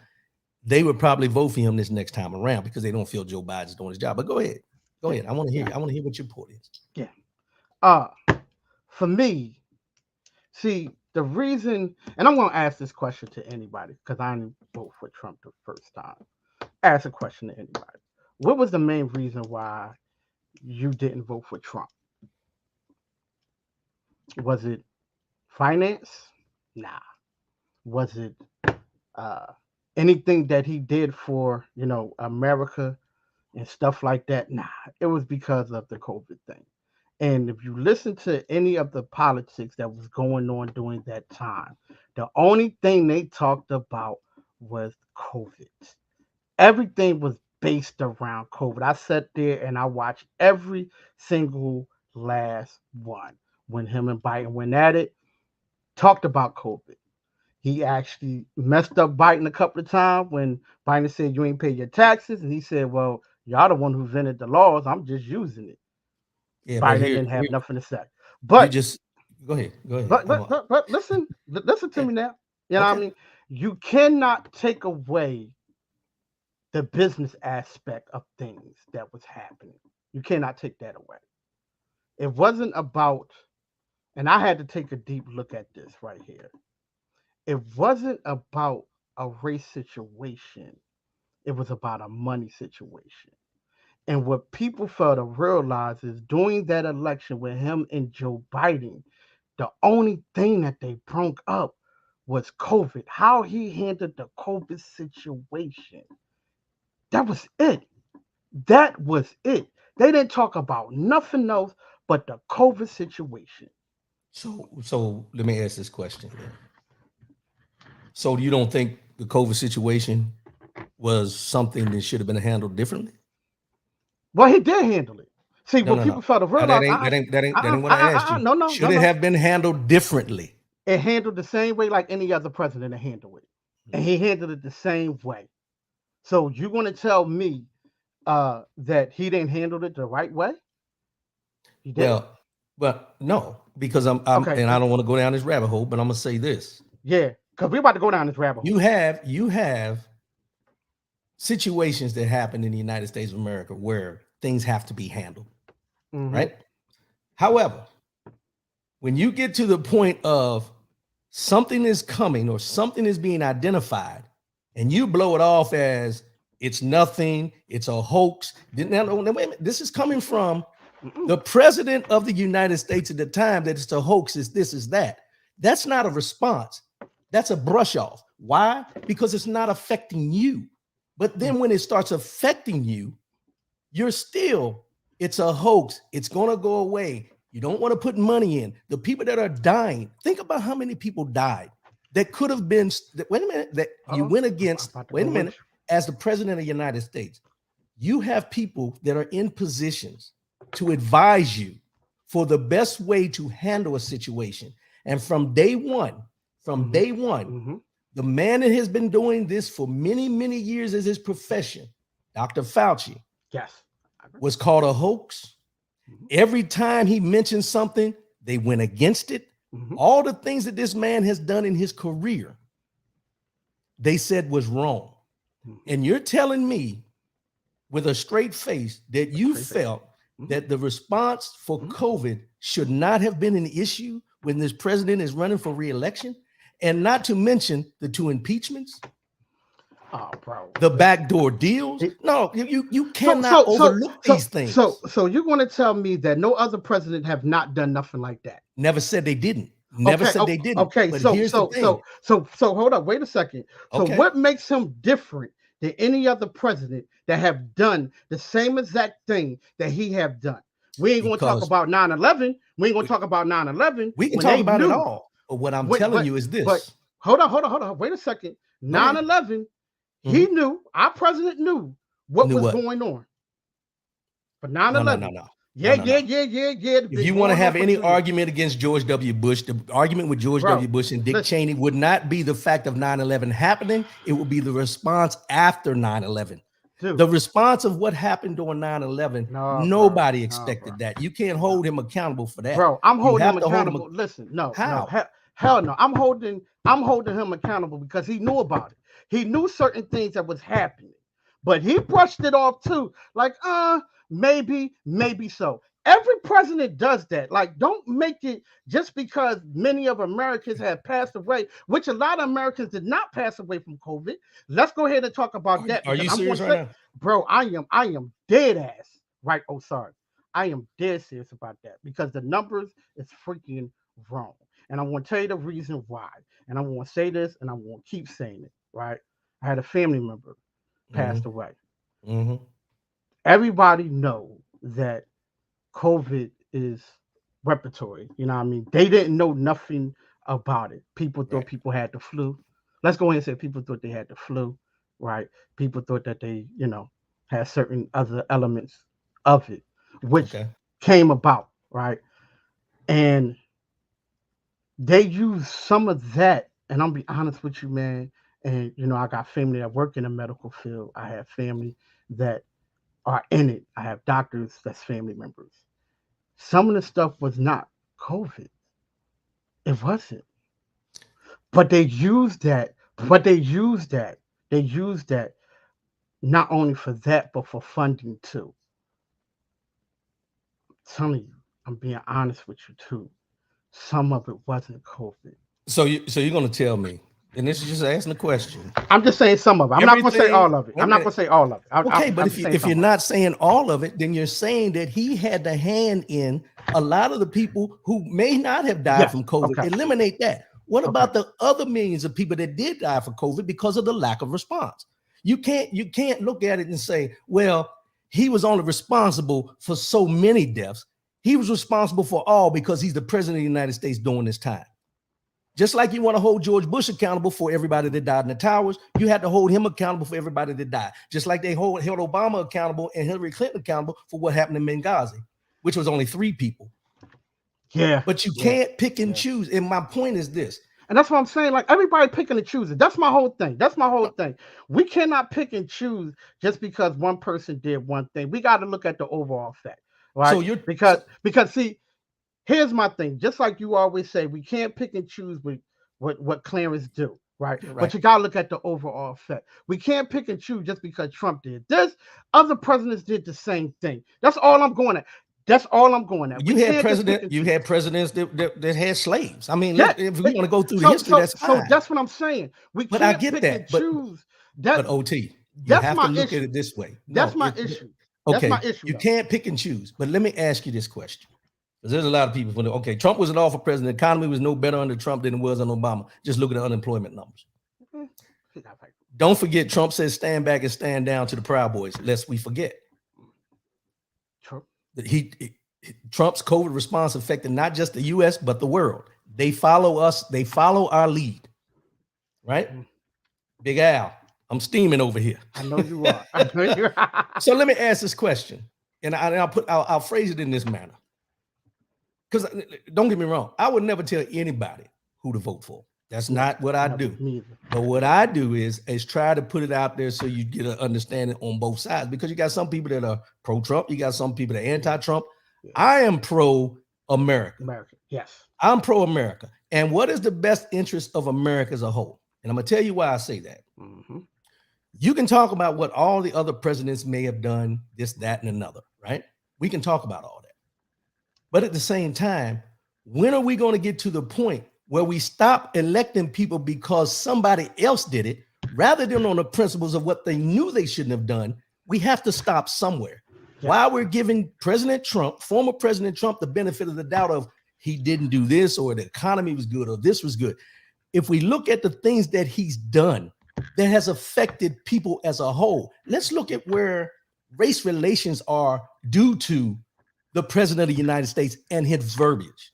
Speaker 1: they would probably vote for him this next time around because they don't feel Joe Biden's doing his job. But go ahead. Go
Speaker 2: Yeah,
Speaker 1: ahead. I want to hear
Speaker 2: yeah,
Speaker 1: you. I want to hear what your report is.
Speaker 2: yeah. Uh, for me, see the reason, and I'm gonna ask this question to anybody because I didn't vote for Trump the first time. Ask a question to anybody. What was the main reason why you didn't vote for Trump? Was it finance? Nah. Was it uh, anything that he did for America and stuff like that? Nah. It was because of the COVID thing. And if you listen to any of the politics that was going on during that time, the only thing they talked about was COVID. Everything was based around COVID. I sat there and I watched every single last one. When him and Biden went at it, talked about COVID. He actually messed up Biden a couple of times when Biden said you ain't pay your taxes, and he said, "Well, y'all the one who invented the laws. I'm just using it."
Speaker 1: Yeah, but
Speaker 2: Biden
Speaker 1: here,
Speaker 2: didn't have
Speaker 1: here
Speaker 2: nothing to say.
Speaker 1: you
Speaker 2: But
Speaker 1: just go ahead. Go ahead.
Speaker 2: but but but, but listen, listen to
Speaker 1: Yeah.
Speaker 2: me now. You know what I
Speaker 1: Okay.
Speaker 2: mean? You cannot take away the business aspect of things that was happening. You cannot take that away. It wasn't about, and I had to take a deep look at this right here. It wasn't about a race situation. It was about a money situation. And what people fail to realize is during that election with him and Joe Biden, the only thing that they broke up was COVID, how he handled the COVID situation. That was it. That was it. They didn't talk about nothing else but the COVID situation.
Speaker 1: So let me ask this question then. So you don't think the COVID situation was something that should have been handled differently?
Speaker 2: Well, he did handle it. See,
Speaker 1: No,
Speaker 2: what
Speaker 1: no, no.
Speaker 2: people fail to
Speaker 1: Now that
Speaker 2: realize,
Speaker 1: ain't that ain't that ain't that ain't what I asked you.
Speaker 2: no, no, no,
Speaker 1: Should it
Speaker 2: no.
Speaker 1: have been handled differently?
Speaker 2: It handled the same way like any other president to handle it. And he handled it the same way. So you're going to tell me that he didn't handle it the right way? He didn't?
Speaker 1: Well, but no, because I'm
Speaker 2: Okay.
Speaker 1: and I don't want to go down this rabbit hole, but I'm gonna say this.
Speaker 2: Yeah, because we're about to go down this rabbit
Speaker 1: You
Speaker 2: hole.
Speaker 1: have you have situations that happen in the United States of America where things have to be handled,
Speaker 2: Hmm.
Speaker 1: right? However, when you get to the point of something is coming or something is being identified and you blow it off as it's nothing, it's a hoax. Now, wait a minute, this is coming from
Speaker 2: Mm-mm.
Speaker 1: The president of the United States at the time that it's a hoax, is this, is that. That's not a response. That's a brush off. Why? Because it's not affecting you. But then when it starts affecting you, you're still, it's a hoax. It's going to go away. You don't want to put money in. The people that are dying, think about how many people died that could have been, wait a minute, that you went against, wait a minute, as the president of the United States. You have people that are in positions to advise you for the best way to handle a situation. And from day one, the man that has been doing this for many, many years as his profession, Dr. Fauci,
Speaker 2: yes,
Speaker 1: was called a hoax. Every time he mentioned something, they went against it. All the things that this man has done in his career, they said was wrong. And you're telling me with a straight face that you felt that the response for COVID should not have been an issue when this president is running for re-election, and not to mention the 2 impeachments,
Speaker 2: bro,
Speaker 1: the backdoor deals. No, you cannot overlook these things.
Speaker 2: So you're going to tell me that no other president have not done nothing like that?
Speaker 1: Never said they didn't. Never said they didn't.
Speaker 2: Okay,
Speaker 1: but
Speaker 2: so
Speaker 1: here's the thing.
Speaker 2: So hold up, wait a second. So what makes him different than any other president that have done the same exact thing that he have done? We ain't going to talk about 9/11. We ain't going to talk about 9/11.
Speaker 1: We can talk about it all. But what I'm telling you is this.
Speaker 2: But hold on. Wait a second. 9/11, he knew, our president knew what was going on. But 9/11.
Speaker 1: No.
Speaker 2: Yeah.
Speaker 1: If you want to have any argument against George W. Bush, the argument with George W. Bush and Dick Cheney would not be the fact of 9/11 happening. It would be the response after 9/11. The response of what happened during 9/11, nobody expected that. You can't hold him accountable for that.
Speaker 2: Bro, I'm holding him accountable. Listen,
Speaker 1: how?
Speaker 2: No, hell no. I'm holding him accountable because he knew about it. He knew certain things that was happening, but he brushed it off too. Like, maybe so. Every president does that. Like, don't make it just because many of Americans have passed away, which a lot of Americans did not pass away from COVID. Let's go ahead and talk about that.
Speaker 1: Are you serious right now?
Speaker 2: Bro, I am dead ass. Right. Oh, sorry. I am dead serious about that because the numbers is freaking wrong. And I want to tell you the reason why. And I want to say this and I want to keep saying it. Right. I had a family member passed away. Everybody know that COVID is respiratory. You know what I mean? They didn't know nothing about it. People thought people had the flu. Let's go ahead and say people thought they had the flu, right? People thought that they, had certain other elements of it, which came about, right? And they use some of that. And I'm be honest with you, man. And, I got family that work in the medical field. I have family that are in it. I have doctors that's family members. Some of the stuff was not COVID. It wasn't. But they used that. They used that not only for that, but for funding too. I'm telling you, I'm being honest with you too. Some of it wasn't COVID.
Speaker 1: So you're going to tell me, and this is just asking a question.
Speaker 2: I'm just saying some of it. I'm not going to say all of it. I'm not going to say all of it.
Speaker 1: Okay, but if you're not saying all of it, then you're saying that he had the hand in a lot of the people who may not have died from COVID. Eliminate that. What about the other millions of people that did die for COVID because of the lack of response? You can't look at it and say, well, he was only responsible for so many deaths. He was responsible for all because he's the president of the United States during this time. Just like you want to hold George Bush accountable for everybody that died in the towers, you had to hold him accountable for everybody that died. Just like they held Obama accountable and Hillary Clinton accountable for what happened in Benghazi, which was only 3 people.
Speaker 2: Yeah.
Speaker 1: But you can't pick and choose. And my point is this.
Speaker 2: And that's what I'm saying. Like, everybody picking and choosing. That's my whole thing. We cannot pick and choose just because one person did one thing. We got to look at the overall effect, right? So because see, here's my thing. Just like you always say, we can't pick and choose with what Clarence do, right? But you got to look at the overall effect. We can't pick and choose just because Trump did this. Other presidents did the same thing. That's all I'm going at. You had
Speaker 1: presidents that had slaves. I mean, if we want to go through the history, that's fine.
Speaker 2: So that's what I'm saying.
Speaker 1: But I get that.
Speaker 2: Choose.
Speaker 1: But OT, you have to look at it this way.
Speaker 2: That's my issue. That's my
Speaker 1: Okay,
Speaker 2: issue.
Speaker 1: you
Speaker 2: Though.
Speaker 1: can't pick and choose. But let me ask you this question. Because there's a lot of people who okay, Trump was an awful president. The economy was no better under Trump than it was under Obama. Just look at the unemployment numbers. Don't forget, Trump says stand back and stand down to the Proud Boys, lest we forget.
Speaker 2: Trump.
Speaker 1: Trump's COVID response affected not just the U.S., but the world. They follow us. They follow our lead, right? Big Al, I'm steaming over here.
Speaker 2: I know you are. I know you are.
Speaker 1: So let me ask this question, and I'll phrase it in this manner. Because don't get me wrong, I would never tell anybody who to vote for. That's not what I do. But what I do is try to put it out there so you get an understanding on both sides. Because you got some people that are pro-Trump, you got some people that are anti-Trump. I am pro-America.
Speaker 2: Yes.
Speaker 1: I'm pro-America. And what is the best interest of America as a whole? And I'm going to tell you why I say that.
Speaker 2: Mm-hmm.
Speaker 1: You can talk about what all the other presidents may have done, this, that, and another, right? We can talk about all that. But at the same time, when are we going to get to the point where we stop electing people because somebody else did it, rather than on the principles of what they knew they shouldn't have done? We have to stop somewhere. Yeah. While we're giving President Trump, former President Trump, the benefit of the doubt of he didn't do this, or the economy was good, or this was good. If we look at the things that he's done that has affected people as a whole, let's look at where race relations are due to the president of the United States and his verbiage.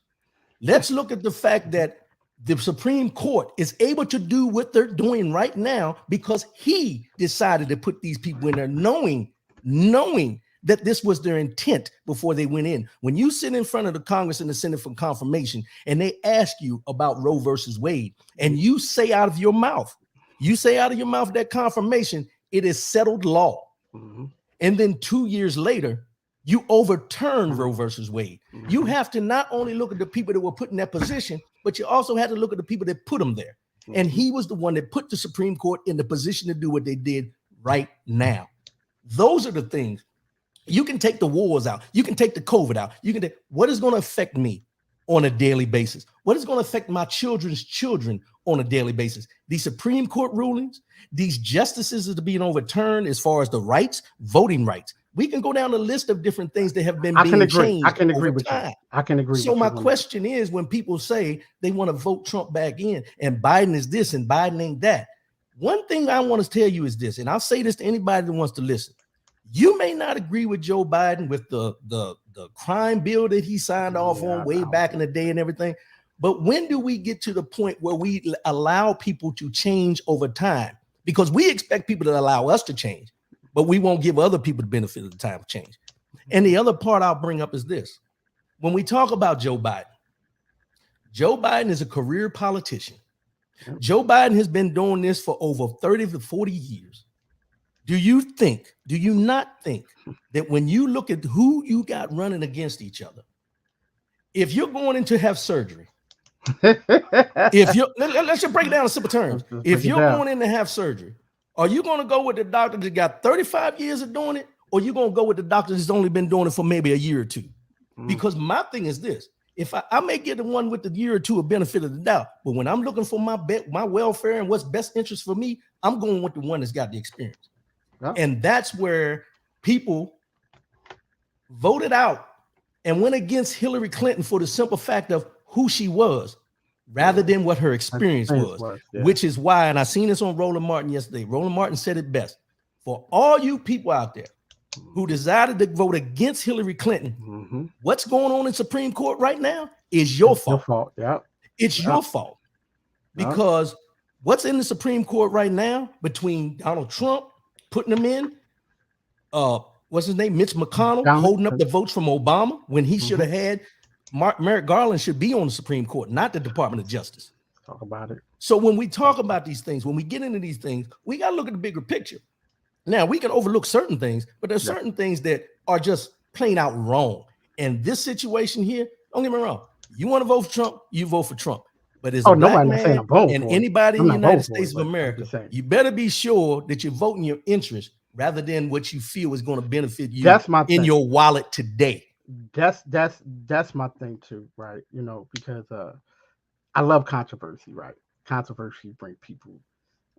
Speaker 1: Let's look at the fact that the Supreme Court is able to do what they're doing right now because he decided to put these people in there knowing that this was their intent before they went in. When you sit in front of the Congress and the Senate for confirmation and they ask you about Roe versus Wade, and you say out of your mouth that confirmation, it is settled law. Mm-hmm. And then 2 years later, you overturn Roe versus Wade. Mm-hmm. You have to not only look at the people that were put in that position, but you also have to look at the people that put them there. Mm-hmm. And he was the one that put the Supreme Court in the position to do what they did right now. Those are the things. You can take the wars out. You can take the COVID out. You can take what is going to affect me on a daily basis? What is going to affect my children's children on a daily basis? These Supreme Court rulings, these justices that are being overturned as far as the rights, voting rights. We can go down the list of different things that have been changed.
Speaker 2: I can agree with
Speaker 1: time.
Speaker 2: you. I can agree.
Speaker 1: So my question is, when people say they want to vote Trump back in and Biden is this and Biden ain't that, one thing I want to tell you is this, and I'll say this to anybody that wants to listen. You may not agree with Joe Biden with the crime bill that he signed off on way back in the day and everything. But when do we get to the point where we allow people to change over time? Because we expect people to allow us to change, but we won't give other people the benefit of the time of change. And the other part I'll bring up is this. When we talk about Joe Biden is a career politician. Joe Biden has been doing this for over 30 to 40 years. Do you not think that when you look at who you got running against each other, if you're going in to have surgery, let's just break it down in simple terms. If you're going in to have surgery, are you going to go with the doctor that got 35 years of doing it, or you going to go with the doctor that's only been doing it for maybe a year or two? Because my thing is this: if I may get the one with the year or two of benefit of the doubt, but when I'm looking for my welfare and what's best interest for me, I'm going with the one that's got the experience. Yeah. And that's where people voted out and went against Hillary Clinton for the simple fact of who she was, rather than what her experience was, which is why, and I seen this on Roland Martin yesterday. Roland Martin said it best. For all you people out there who decided to vote against Hillary Clinton, what's going on in Supreme Court right now is your fault.
Speaker 2: Your fault. Yeah.
Speaker 1: It's your fault. Because what's in the Supreme Court right now between Donald Trump putting them in, what's his name? Mitch McConnell holding up the votes from Obama when he should have had Merrick Garland should be on the Supreme Court, not the Department of Justice.
Speaker 2: Talk about it.
Speaker 1: So when we talk about these things, when we get into these things, we got to look at the bigger picture. Now, we can overlook certain things, but there's certain things that are just plain out wrong. And this situation here, don't get me wrong. You want to vote for Trump, you vote for Trump. But as a black man and anybody in the United States of America, you better be sure that you're voting your interest rather than what you feel is going to benefit you in your wallet today.
Speaker 2: That's my thing too, right? You know, because I love controversy, right? Controversy bring people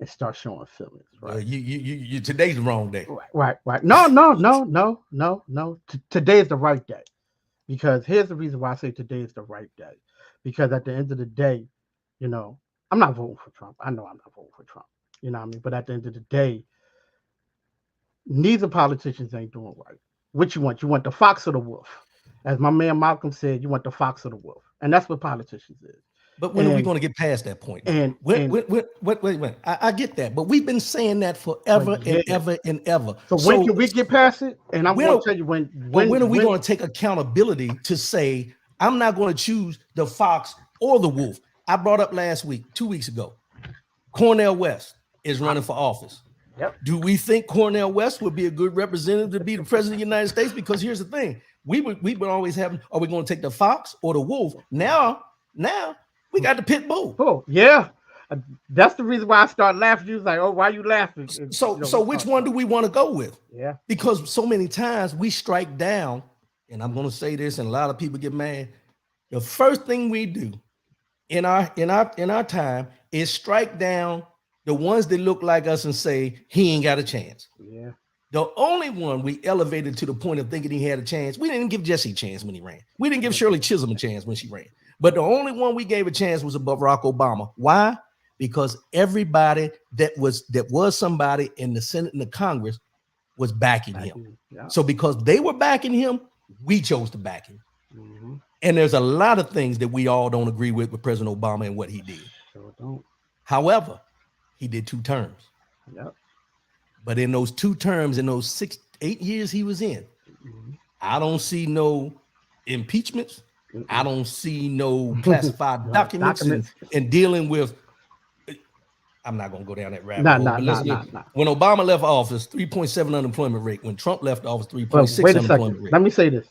Speaker 2: and start showing feelings, right?
Speaker 1: You today's the wrong day.
Speaker 2: Right. No. Today is the right day. Because here's the reason why I say today is the right day. Because at the end of the day, you know, I'm not voting for Trump. I know I'm not voting for Trump. You know what I mean? But at the end of the day, neither politicians ain't doing right. What you want? You want the fox or the wolf? As my man Malcolm said, you want the fox or the wolf. And that's what politicians is.
Speaker 1: But when are we
Speaker 2: And
Speaker 1: going to get past that point, though?
Speaker 2: and and
Speaker 1: Wait. I get that, but we've been saying that
Speaker 2: but
Speaker 1: forever and
Speaker 2: yeah.
Speaker 1: ever and ever.
Speaker 2: So when can we get past it? And I'm
Speaker 1: when
Speaker 2: going
Speaker 1: are,
Speaker 2: to tell you
Speaker 1: when are we
Speaker 2: when
Speaker 1: going to take accountability to say, I'm not going to choose the fox or the wolf? I brought up last week, 2 weeks ago, Cornel West is running for office.
Speaker 2: Yep.
Speaker 1: Do we think Cornel West would be a good representative to be the president of the United States? Because here's the thing. We've been always having, are we going to take the fox or the wolf? Now we got the pit bull.
Speaker 2: Oh, yeah. That's the reason why I started laughing. You was like, oh, why are you laughing?
Speaker 1: So which one do we want to go with?
Speaker 2: Yeah.
Speaker 1: Because so many times we strike down, and I'm going to say this, and a lot of people get mad. The first thing we do in our time is strike down the ones that look like us and say he ain't got a chance.
Speaker 2: Yeah.
Speaker 1: The only one we elevated to the point of thinking he had a chance, we didn't give Jesse a chance when he ran. We didn't give Shirley Chisholm a chance when she ran. But the only one we gave a chance was above Barack Obama. Why? Because everybody that was somebody in the Senate and the Congress was backing him.
Speaker 2: Yeah.
Speaker 1: So because they were backing him, we chose to back him.
Speaker 2: Mm-hmm.
Speaker 1: And there's a lot of things that we all don't agree with President Obama and what he did.
Speaker 2: Sure don't.
Speaker 1: However, he did 2 terms.
Speaker 2: Yep.
Speaker 1: But in those 2 terms, in those 8 years he was in, I don't see no impeachments. I don't see no classified documents. And dealing with, I'm not going to go down that rabbit hole. Nah. When Obama left office, 3.7 unemployment rate. When Trump left office, 3.6 unemployment rate.
Speaker 2: Let me say this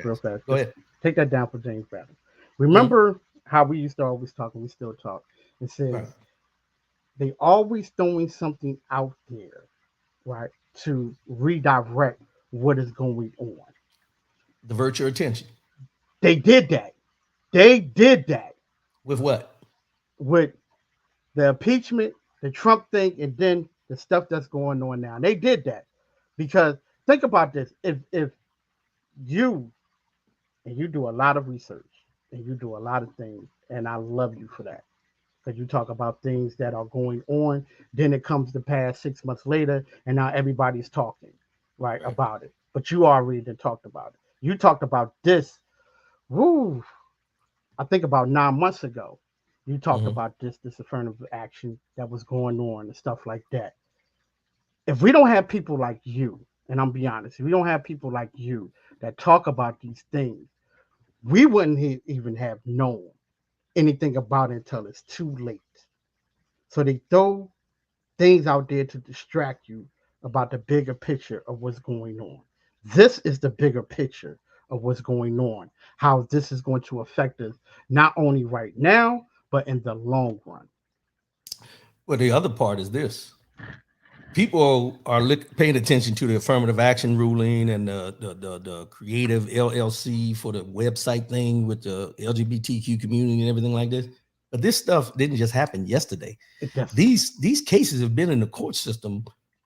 Speaker 2: real fast.
Speaker 1: Go ahead.
Speaker 2: Take that down for James Bradley. Remember how we used to always talk, and we still talk, and says they always throwing something out there, right, to redirect what is going on.
Speaker 1: Divert your attention.
Speaker 2: They did that.
Speaker 1: With what?
Speaker 2: With the impeachment, the Trump thing, and then the stuff that's going on now. They did that because think about this. If you do a lot of research and you do a lot of things, and I love you for that. Because you talk about things that are going on, then it comes to pass 6 months later, and now everybody's talking, right, about it. But you already done talked about it. You talked about this, I think about 9 months ago. You talked about this affirmative action that was going on and stuff like that. If we don't have people like you, and I'm be honest, if we don't have people like you that talk about these things, we wouldn't even have known anything about it until it's too late. So they throw things out there to distract you about the bigger picture of what's going on. This is the bigger picture of what's going on, how this is going to affect us, not only right now, but in the long run.
Speaker 1: Well, the other part is this. People are paying attention to the affirmative action ruling and the creative LLC for the website thing with the LGBTQ community and everything like this. But this stuff didn't just happen yesterday. These cases have been in the court system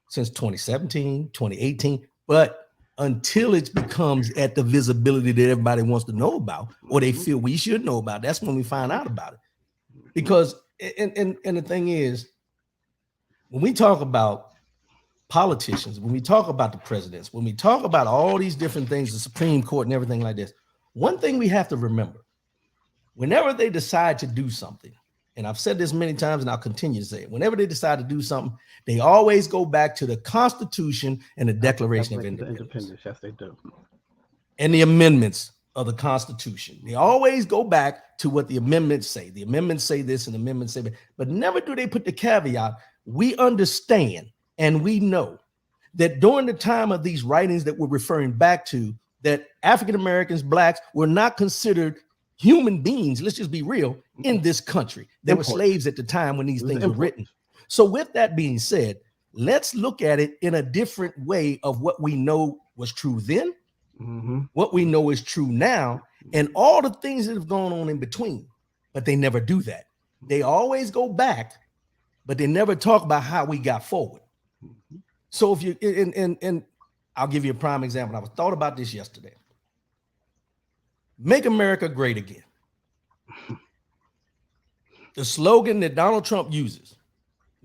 Speaker 1: since 2017, 2018. But until it becomes at the visibility that everybody wants to know about, or they feel we should know about, that's when we find out about it. Because, and the thing is, when we talk about politicians, when we talk about the presidents, when we talk about all these different things, the Supreme Court and everything like this, one thing we have to remember, whenever they decide to do something, and I've said this many times and I'll continue to say it, whenever they decide to do something, they always go back to the Constitution and the Declaration of Independence.
Speaker 2: Yes, they do.
Speaker 1: And the amendments of the Constitution. They always go back to what the amendments say. The amendments say this and the amendments say that, but never do they put the caveat. We understand and we know that during the time of these writings that we're referring back to, that African Americans, blacks were not considered human beings, let's just be real, in this country. They were slaves at the time when these things were written. So with that being said, let's look at it in a different way of what we know was true then, what we know is true now, and all the things that have gone on in between. But they never do that. They always go back but they never talk about how we got forward.
Speaker 2: Mhm.
Speaker 1: So if you and I'll give you a prime example. I was thought about this yesterday. Make America great again. The slogan that Donald Trump uses,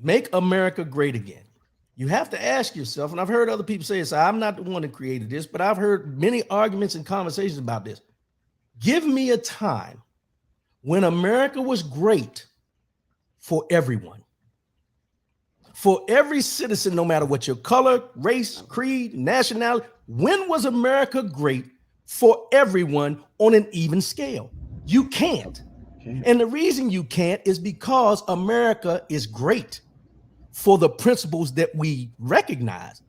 Speaker 1: make America great again. You have to ask yourself, and I've heard other people say this, I'm not the one that created this, but I've heard many arguments and conversations about this. Give me a time when America was great for everyone, for every citizen, no matter what your color, race, creed, nationality. When was America great for everyone on an even scale? You can't.
Speaker 2: Okay.
Speaker 1: And the reason you can't is because America is great for the principles that we recognize,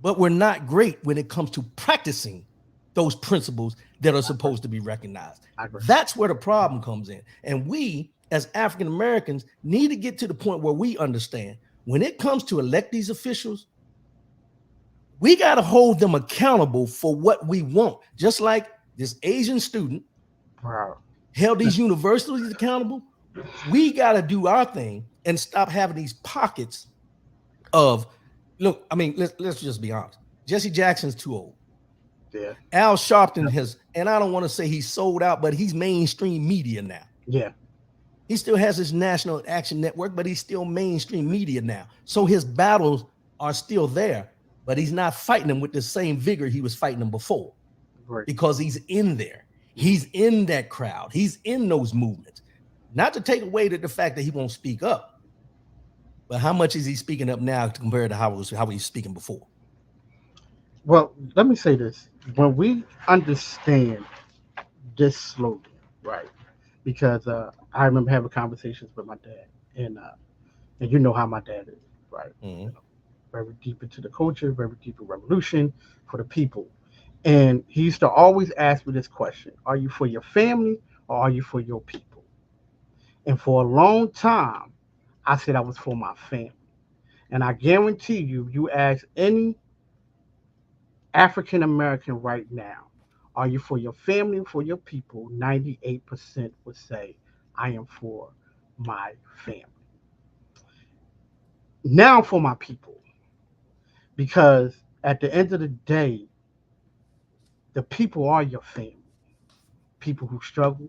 Speaker 1: but we're not great when it comes to practicing those principles that are supposed to be recognized.
Speaker 2: I agree.
Speaker 1: That's where the problem comes in. And we, as African Americans, need to get to the point where we understand when it comes to elect these officials, we got to hold them accountable for what we want. Just like this Asian student
Speaker 2: Wow.
Speaker 1: held these universities accountable, we got to do our thing and stop having these pockets of, look, I mean, let's just be honest. Jesse Jackson's too old.
Speaker 2: Yeah.
Speaker 1: Al Sharpton has, and I don't want to say he's sold out, but he's mainstream media now.
Speaker 2: Yeah.
Speaker 1: He still has his national action network, but he's still mainstream media now. So his battles are still there, but he's not fighting them with the same vigor he was fighting them before.
Speaker 2: Right.
Speaker 1: Because he's in there. He's in that crowd. He's in those movements. Not to take away the fact that he won't speak up, but how much is he speaking up now compared to how he was speaking before?
Speaker 2: Well, let me say this. When we understand this slogan, right? Because I remember having conversations with my dad, and you know how my dad is, right?
Speaker 1: Mm-hmm.
Speaker 2: Very deep into the culture, very deep in revolution for the people. And he used to always ask me this question: are you for your family or are you for your people? And for a long time, I said I was for my family. And I guarantee you, you ask any African American right now, are you for your family or for your people? 98% would say, I am for my family. Now for my people. Because at the end of the day, the people are your family. People who struggle,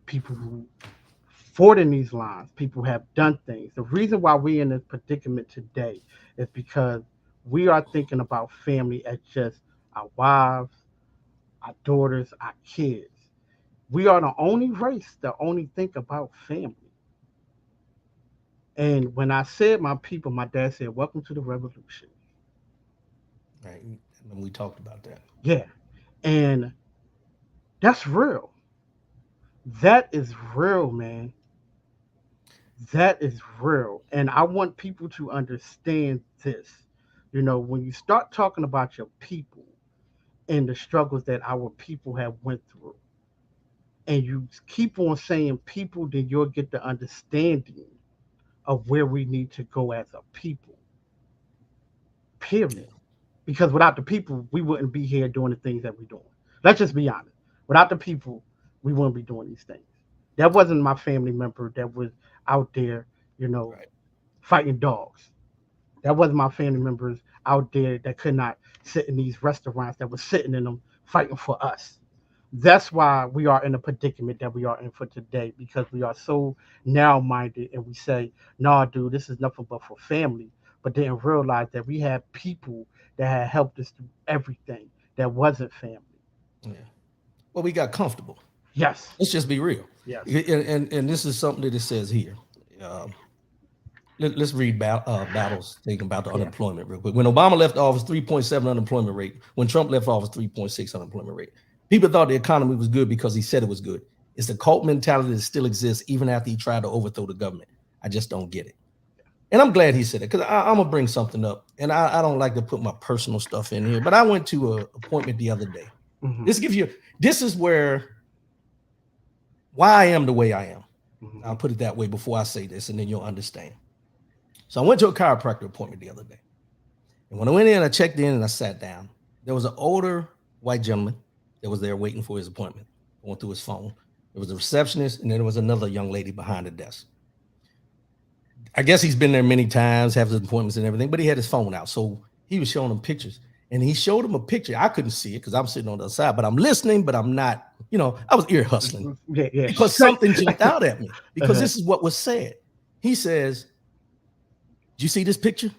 Speaker 2: people who fought in these lines, people who have done things. The reason why we're in this predicament today is because we are thinking about family as just our wives, our daughters, our kids. We are the only race that only think about family. And when I said my people, my dad said, "Welcome to the revolution."
Speaker 1: Right. And we talked about that.
Speaker 2: Yeah. And that's real. That is real, man. That is real. And I want people to understand this. You know, when you start talking about your people and the struggles that our people have went through, and you keep on saying people, then you'll get the understanding of where we need to go as a people.
Speaker 1: Yeah.
Speaker 2: Period. Because without the people, we wouldn't be here doing the things that we're doing. Let's just be honest. Without the people, we wouldn't be doing these things. That wasn't my family member that was out there, you know,
Speaker 1: Right.
Speaker 2: fighting dogs. That wasn't my family members out there that could not sit in these restaurants that were sitting in them fighting for us. That's why we are in the predicament that we are in for today, because we are so narrow minded and we say, nah, dude, this is nothing but for family. But didn't realize that we had people that had helped us through everything that wasn't family.
Speaker 1: Yeah. Well, we got comfortable.
Speaker 2: Yes,
Speaker 1: Let's just be real.
Speaker 2: yes,
Speaker 1: And this is something that it says here. Um, let's read Battle's thinking about the
Speaker 2: yeah,
Speaker 1: unemployment real quick. When Obama left office, 3.7 unemployment rate. When Trump left office, 3.6 unemployment rate. People thought the economy was good because he said it was good. It's the cult mentality that still exists even after he tried to overthrow the government. I just don't get it. And I'm glad he said it because I'm gonna bring something up. And I don't like to put my personal stuff in here, but I went to an appointment the other day.
Speaker 2: hmm
Speaker 1: This is where why I am the way I am.
Speaker 2: hmm
Speaker 1: I'll put it that way before I say this, and then you'll understand. So I went to a chiropractor appointment the other day. And when I went in, I checked in and I sat down. There was an older white gentleman that was there waiting for his appointment, going through his phone. There was a receptionist, and then there was another young lady behind the desk. I guess he's been there many times, have his appointments and everything, but he had his phone out. So he was showing them pictures, and he showed him a picture. I couldn't see it because I'm sitting on the other side, but I'm listening, but I'm not, I was ear hustling because something jumped out at me because this is what was said. He says, "Did you see this picture?"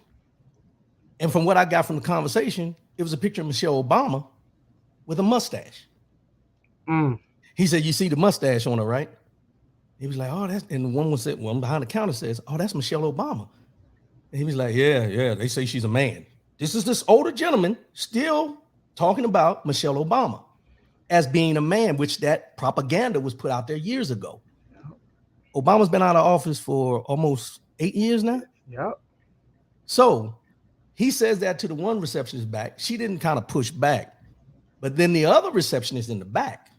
Speaker 1: And from what I got from the conversation, it was a picture of Michelle Obama with a mustache. He said, "You see the mustache on her, right?" He was like, "Oh, that's," and the one said, one behind the counter says, "Oh, that's Michelle Obama." And he was like, yeah, they say she's a man. This is this older gentleman still talking about Michelle Obama as being a man, which that propaganda was put out there years ago. Obama's been out of office for almost 8 years now.
Speaker 2: Yep.
Speaker 1: So he says that to the one receptionist back. She didn't kind of push back. But then the other receptionist in the back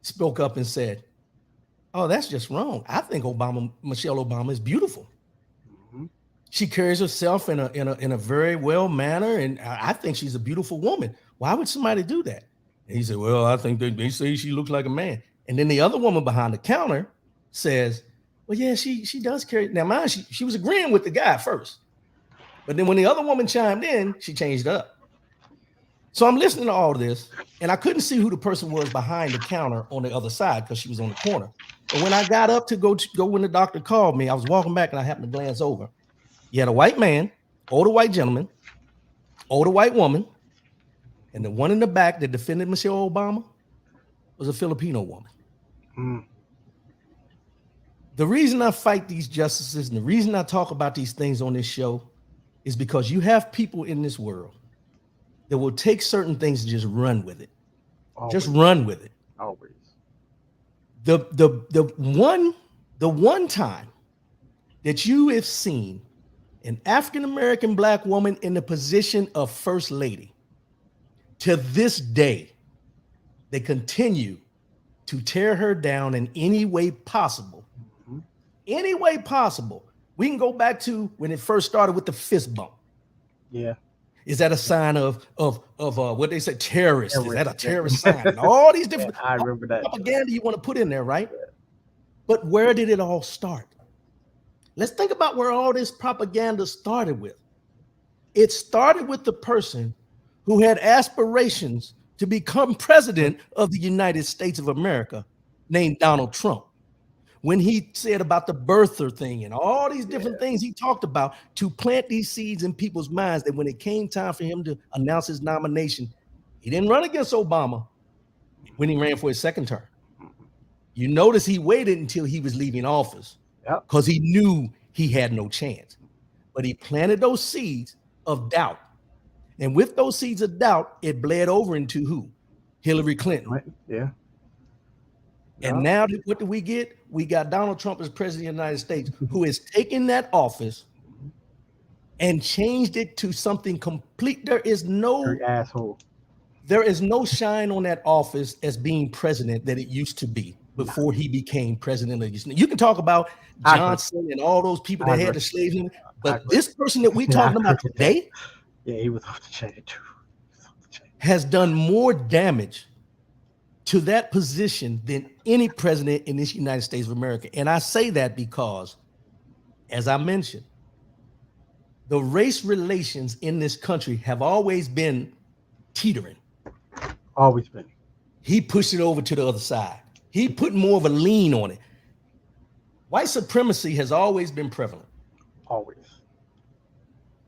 Speaker 1: spoke up and said, "Oh, that's just wrong. I think Michelle Obama is beautiful. She carries herself in a very well manner, and I think she's a beautiful woman. Why would somebody do that?" And he said, "Well, I think they say she looks like a man." And then the other woman behind the counter says, "Well, yeah, she does carry." Now, mind, she was agreeing with the guy first, but then when the other woman chimed in, she changed up. So I'm listening to all of this, and I couldn't see who the person was behind the counter on the other side because she was on the corner. But when I got up to go when the doctor called me, I was walking back and I happened to glance over. You had a white man, older white gentleman, older white woman, and the one in the back that defended Michelle Obama was a Filipino woman. The reason I fight these justices and the reason I talk about these things on this show is because you have people in this world that will take certain things and just run with it.
Speaker 2: Always.
Speaker 1: Just run with it.
Speaker 2: Always.
Speaker 1: The one time that you have seen an African-American black woman in the position of first lady, to this day, they continue to tear her down in any way possible. Any way possible. We can go back to when it first started with the fist bump.
Speaker 2: Yeah.
Speaker 1: Is that a sign of what they say, terrorist? Is that a terrorist sign? And all these different
Speaker 2: I remember that
Speaker 1: propaganda you want to put in there, right? Yeah. But where did it all start? Let's think about where all this propaganda started with. It started with the person who had aspirations to become president of the United States of America, named Donald Trump. When he said about the birther thing and all these different things he talked about to plant these seeds in people's minds that when it came time for him to announce his nomination, he didn't run against Obama when he ran for his second term. You notice he waited until he was leaving office because he knew he had no chance. But he planted those seeds of doubt. And with those seeds of doubt, it bled over into who? Hillary Clinton.
Speaker 2: Yeah.
Speaker 1: And now what do we get? We got Donald Trump as president of the United States, who has taken that office and changed it to something complete. There is no shine on that office as being president that it used to be before he became president of the United States. You can talk about Johnson and all those people that had the slaves in, but this person that we're talking about today,
Speaker 2: he was off the chain too.
Speaker 1: Has done more damage to that position than any president in this United States of America. And I say that because, as I mentioned, the race relations in this country have always been teetering.
Speaker 2: Always been.
Speaker 1: He pushed it over to the other side. He put more of a lean on it. White supremacy has always been prevalent.
Speaker 2: Always.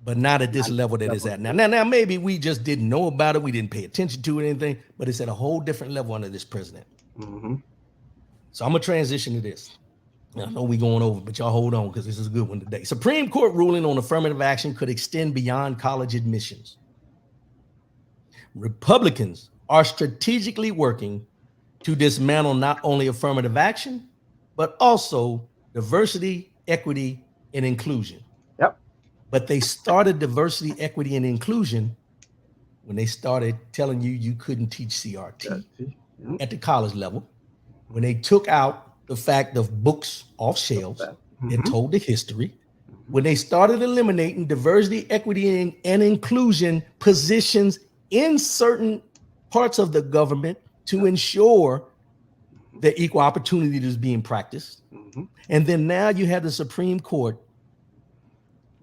Speaker 1: But not at this level that it's at now. Now, maybe we just didn't know about it. We didn't pay attention to it or anything, but it's at a whole different level under this president. So I'm going to transition to this. I know we're going over, but y'all hold on because this is a good one today. Supreme Court ruling on affirmative action could extend beyond college admissions. Republicans are strategically working to dismantle not only affirmative action, but also diversity, equity, and inclusion. But they started diversity, equity, and inclusion when they started telling you couldn't teach CRT at the college level, when they took out the fact of books off shelves and told the history, when they started eliminating diversity, equity, and inclusion positions in certain parts of the government to ensure that equal opportunity is being practiced.
Speaker 2: Mm-hmm.
Speaker 1: And then now you have the Supreme Court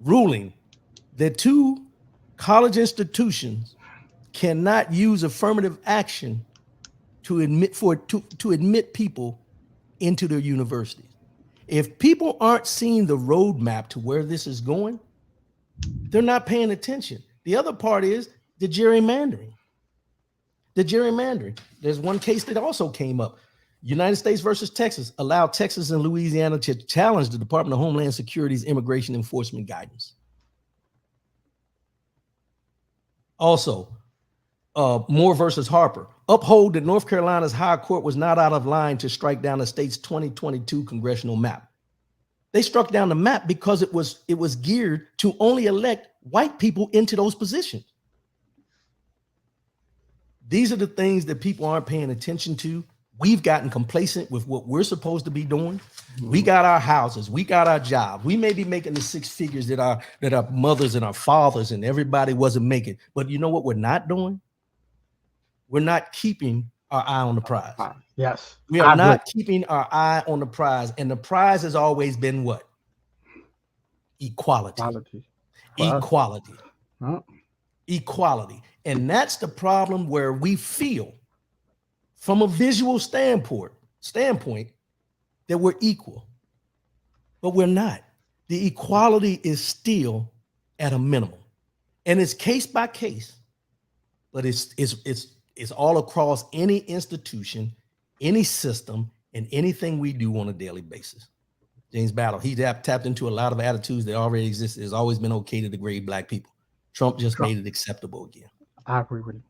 Speaker 1: ruling that two college institutions cannot use affirmative action to admit people into their universities. If people aren't seeing the roadmap to where this is going, they're not paying attention. The other part is the gerrymandering. The gerrymandering. There's one case that also came up. United States versus Texas allowed Texas and Louisiana to challenge the Department of Homeland Security's immigration enforcement guidance. Also, Moore versus Harper uphold that North Carolina's high court was not out of line to strike down the state's 2022 congressional map. They struck down the map because it was geared to only elect white people into those positions. These are the things that people aren't paying attention to. We've gotten complacent with what we're supposed to be doing. We got our houses, we got our jobs. We may be making the six figures that our mothers and our fathers and everybody wasn't making. But you know what we're not doing? We're not keeping our eye on the prize.
Speaker 2: Yes.
Speaker 1: We are not keeping our eye on the prize. And the prize has always been what? Equality. Equality.
Speaker 2: Huh?
Speaker 1: Equality. And that's the problem, where we feel from a visual standpoint that we're equal, but we're not. The equality is still at a minimum, and it's case by case, but it's all across any institution, any system, and anything we do on a daily basis. James Battle, he tapped into a lot of attitudes that already exist. It's always been okay to degrade Black people. Trump made it acceptable again.
Speaker 2: I agree with you.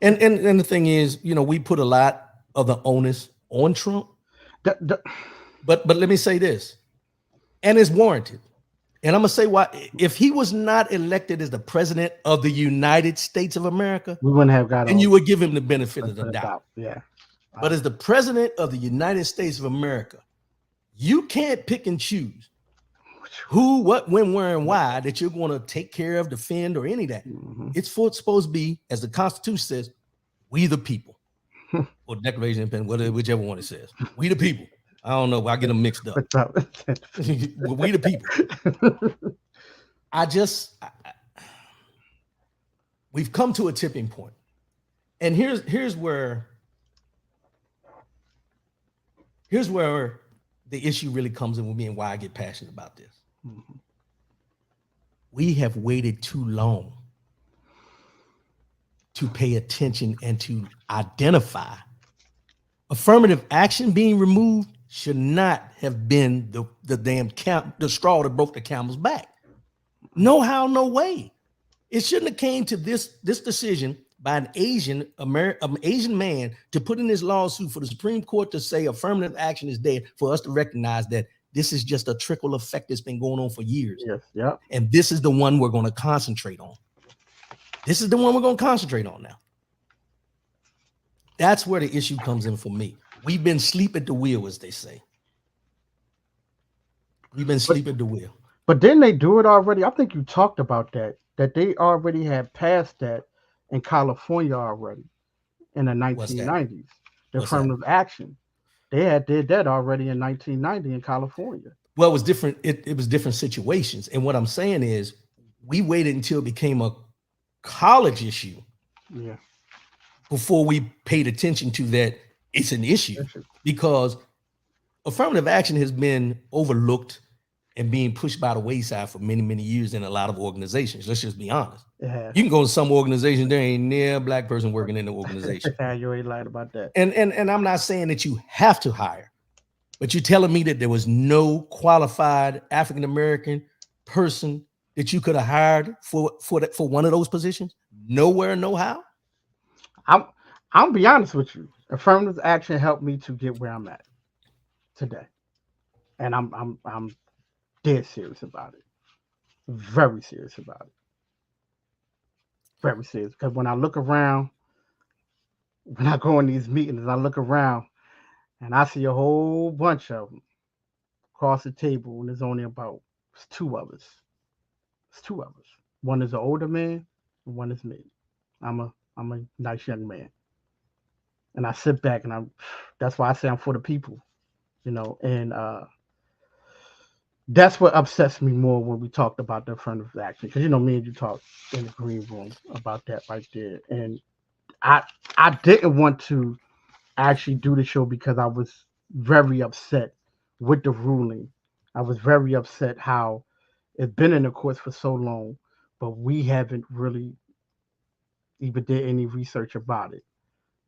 Speaker 1: And the thing is, we put a lot of the onus on Trump. But let me say this, and it's warranted. And I'm gonna say why. If he was not elected as the president of the United States of America,
Speaker 2: we wouldn't have got.
Speaker 1: And you would give him the benefit of the doubt.
Speaker 2: Yeah.
Speaker 1: But as the president of the United States of America, you can't pick and choose who, what, when, where, and why that you're going to take care of, defend, or any of that.
Speaker 2: Mm-hmm.
Speaker 1: It's supposed to be, as the Constitution says, we the people, or Declaration of Independence, whichever one it says. We the people. I don't know. I get them mixed up. We the people. We've come to a tipping point. And here's where the issue really comes in with me and why I get passionate about this.
Speaker 2: Mm-hmm.
Speaker 1: We have waited too long to pay attention and to identify. Affirmative action being removed should not have been the straw that broke the camel's back. No how, no way. It shouldn't have came to this decision by an Asian man to put in this lawsuit for the Supreme Court to say affirmative action is dead, for us to recognize that this is just a trickle effect that's been going on for years.
Speaker 2: Yes, yeah.
Speaker 1: And this is the one we're going to concentrate on. This is the one we're going to concentrate on now. That's where the issue comes in for me. We've been asleep at the wheel, as they say. We've been asleep at the wheel.
Speaker 2: But didn't they do it already? I think you talked about that they already had passed that in California already in the 1990s. The affirmative action. They had did that already in 1990 in California.
Speaker 1: Well, it was different. It was different situations. And what I'm saying is we waited until it became a college issue.
Speaker 2: Yeah.
Speaker 1: Before we paid attention to that it's an issue, because affirmative action has been overlooked and being pushed by the wayside for many, many years in a lot of organizations. Let's just be honest.
Speaker 2: Yeah.
Speaker 1: You can go to some organizations, there ain't near a Black person working in the organization.
Speaker 2: You ain't lied about that.
Speaker 1: And I'm not saying that you have to hire, but you're telling me that there was no qualified African-American person that you could have hired for one of those positions? Nowhere, no how?
Speaker 2: I'll be honest with you. Affirmative action helped me to get where I'm at today. And I'm dead serious about it. Very serious about it. Very serious. Because when I look around, when I go in these meetings, I look around and I see a whole bunch of them across the table, and there's only about two of us. It's two of us. One is an older man, and one is me. I'm a nice young man. and I sit back and that's why I say I'm for the people, and that's what upsets me more when we talked about the affirmative action, because me and you talked in the green room about that right there, and I I didn't want to actually do the show because I was very upset with the ruling. I was very upset how it's been in the courts for so long, but we haven't really even did any research about it.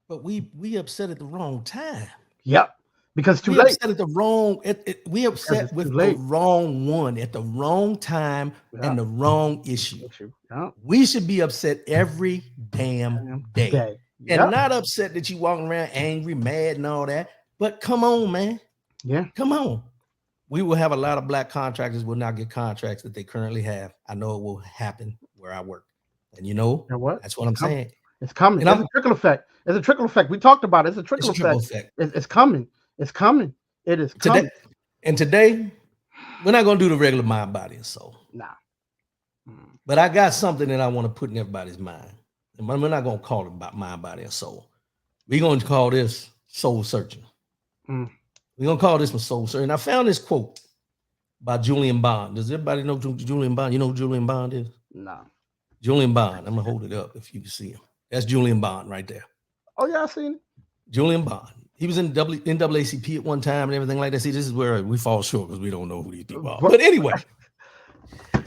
Speaker 1: But we upset at the wrong time.
Speaker 2: Yep, because it's too
Speaker 1: We
Speaker 2: late.
Speaker 1: upset at the wrong. We
Speaker 2: Because
Speaker 1: upset
Speaker 2: it's too
Speaker 1: with the
Speaker 2: late.
Speaker 1: wrong one at the wrong time
Speaker 2: Yeah,
Speaker 1: and the wrong issue.
Speaker 2: issue. Yeah,
Speaker 1: We should be upset every damn day,
Speaker 2: day.
Speaker 1: and
Speaker 2: Yep.
Speaker 1: not upset that you walking around angry, mad, and all that. But come on, man,
Speaker 2: Yeah.
Speaker 1: come on. We will have a lot of black contractors will not get contracts that they currently have. I know it will happen where I work, and
Speaker 2: You know what?
Speaker 1: that's what
Speaker 2: It's
Speaker 1: I'm
Speaker 2: coming.
Speaker 1: saying.
Speaker 2: It's coming.
Speaker 1: And
Speaker 2: It's a trickle effect. It's a trickle effect. We talked about it. It's a
Speaker 1: it's
Speaker 2: trickle
Speaker 1: a triple
Speaker 2: effect.
Speaker 1: effect
Speaker 2: It's coming. It's coming. It is
Speaker 1: today.
Speaker 2: coming.
Speaker 1: And today, we're not going to do the regular mind, body, and soul.
Speaker 2: Nah. Mm.
Speaker 1: But I got something that I want to put in everybody's mind. And we're not going to call it about mind, body, and soul. We're going to call this soul searching.
Speaker 2: Mm.
Speaker 1: We're going to call this one soul searching. I found this quote by Julian Bond. Does everybody know Julian Bond? You know who Julian Bond is?
Speaker 2: Nah.
Speaker 1: Julian Bond. I'm going to hold it up if you can see him. That's Julian Bond right there.
Speaker 2: Oh, yeah, I seen it.
Speaker 1: Julian Bond. He was in NAACP at one time and everything like that. See, this is where we fall short because we don't know who these people are. But anyway,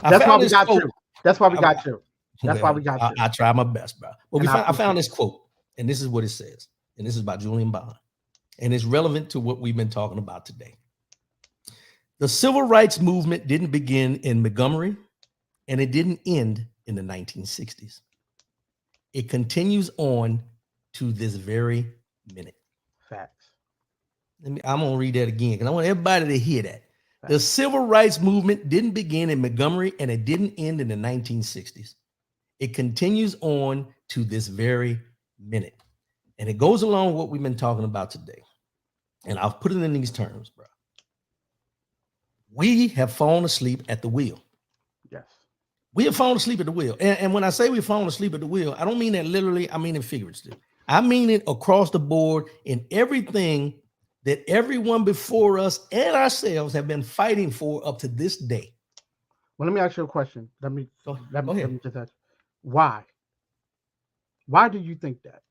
Speaker 2: that's why we got you. That's why we got you. That's why we got you.
Speaker 1: I try my best, bro. But I found this quote, and this is what it says. And this is by Julian Bond. And it's relevant to what we've been talking about today. The civil rights movement didn't begin in Montgomery, and it didn't end in the 1960s. It continues on to this very minute.
Speaker 2: Facts.
Speaker 1: I'm going to read that again because I want everybody to hear that. The civil rights movement didn't begin in Montgomery and it didn't end in the 1960s. It continues on to this very minute. And it goes along with what we've been talking about today. And I'll put it in these terms, bro. We have fallen asleep at the wheel.
Speaker 2: Yes.
Speaker 1: We have fallen asleep at the wheel. And when I say we've fallen asleep at the wheel, I don't mean that literally, I mean it figuratively. I mean it across the board in everything that everyone before us and ourselves have been fighting for up to this day.
Speaker 2: Well, let me ask you a question. Let me
Speaker 1: go ahead.
Speaker 2: just ask. Why? Why do you think that?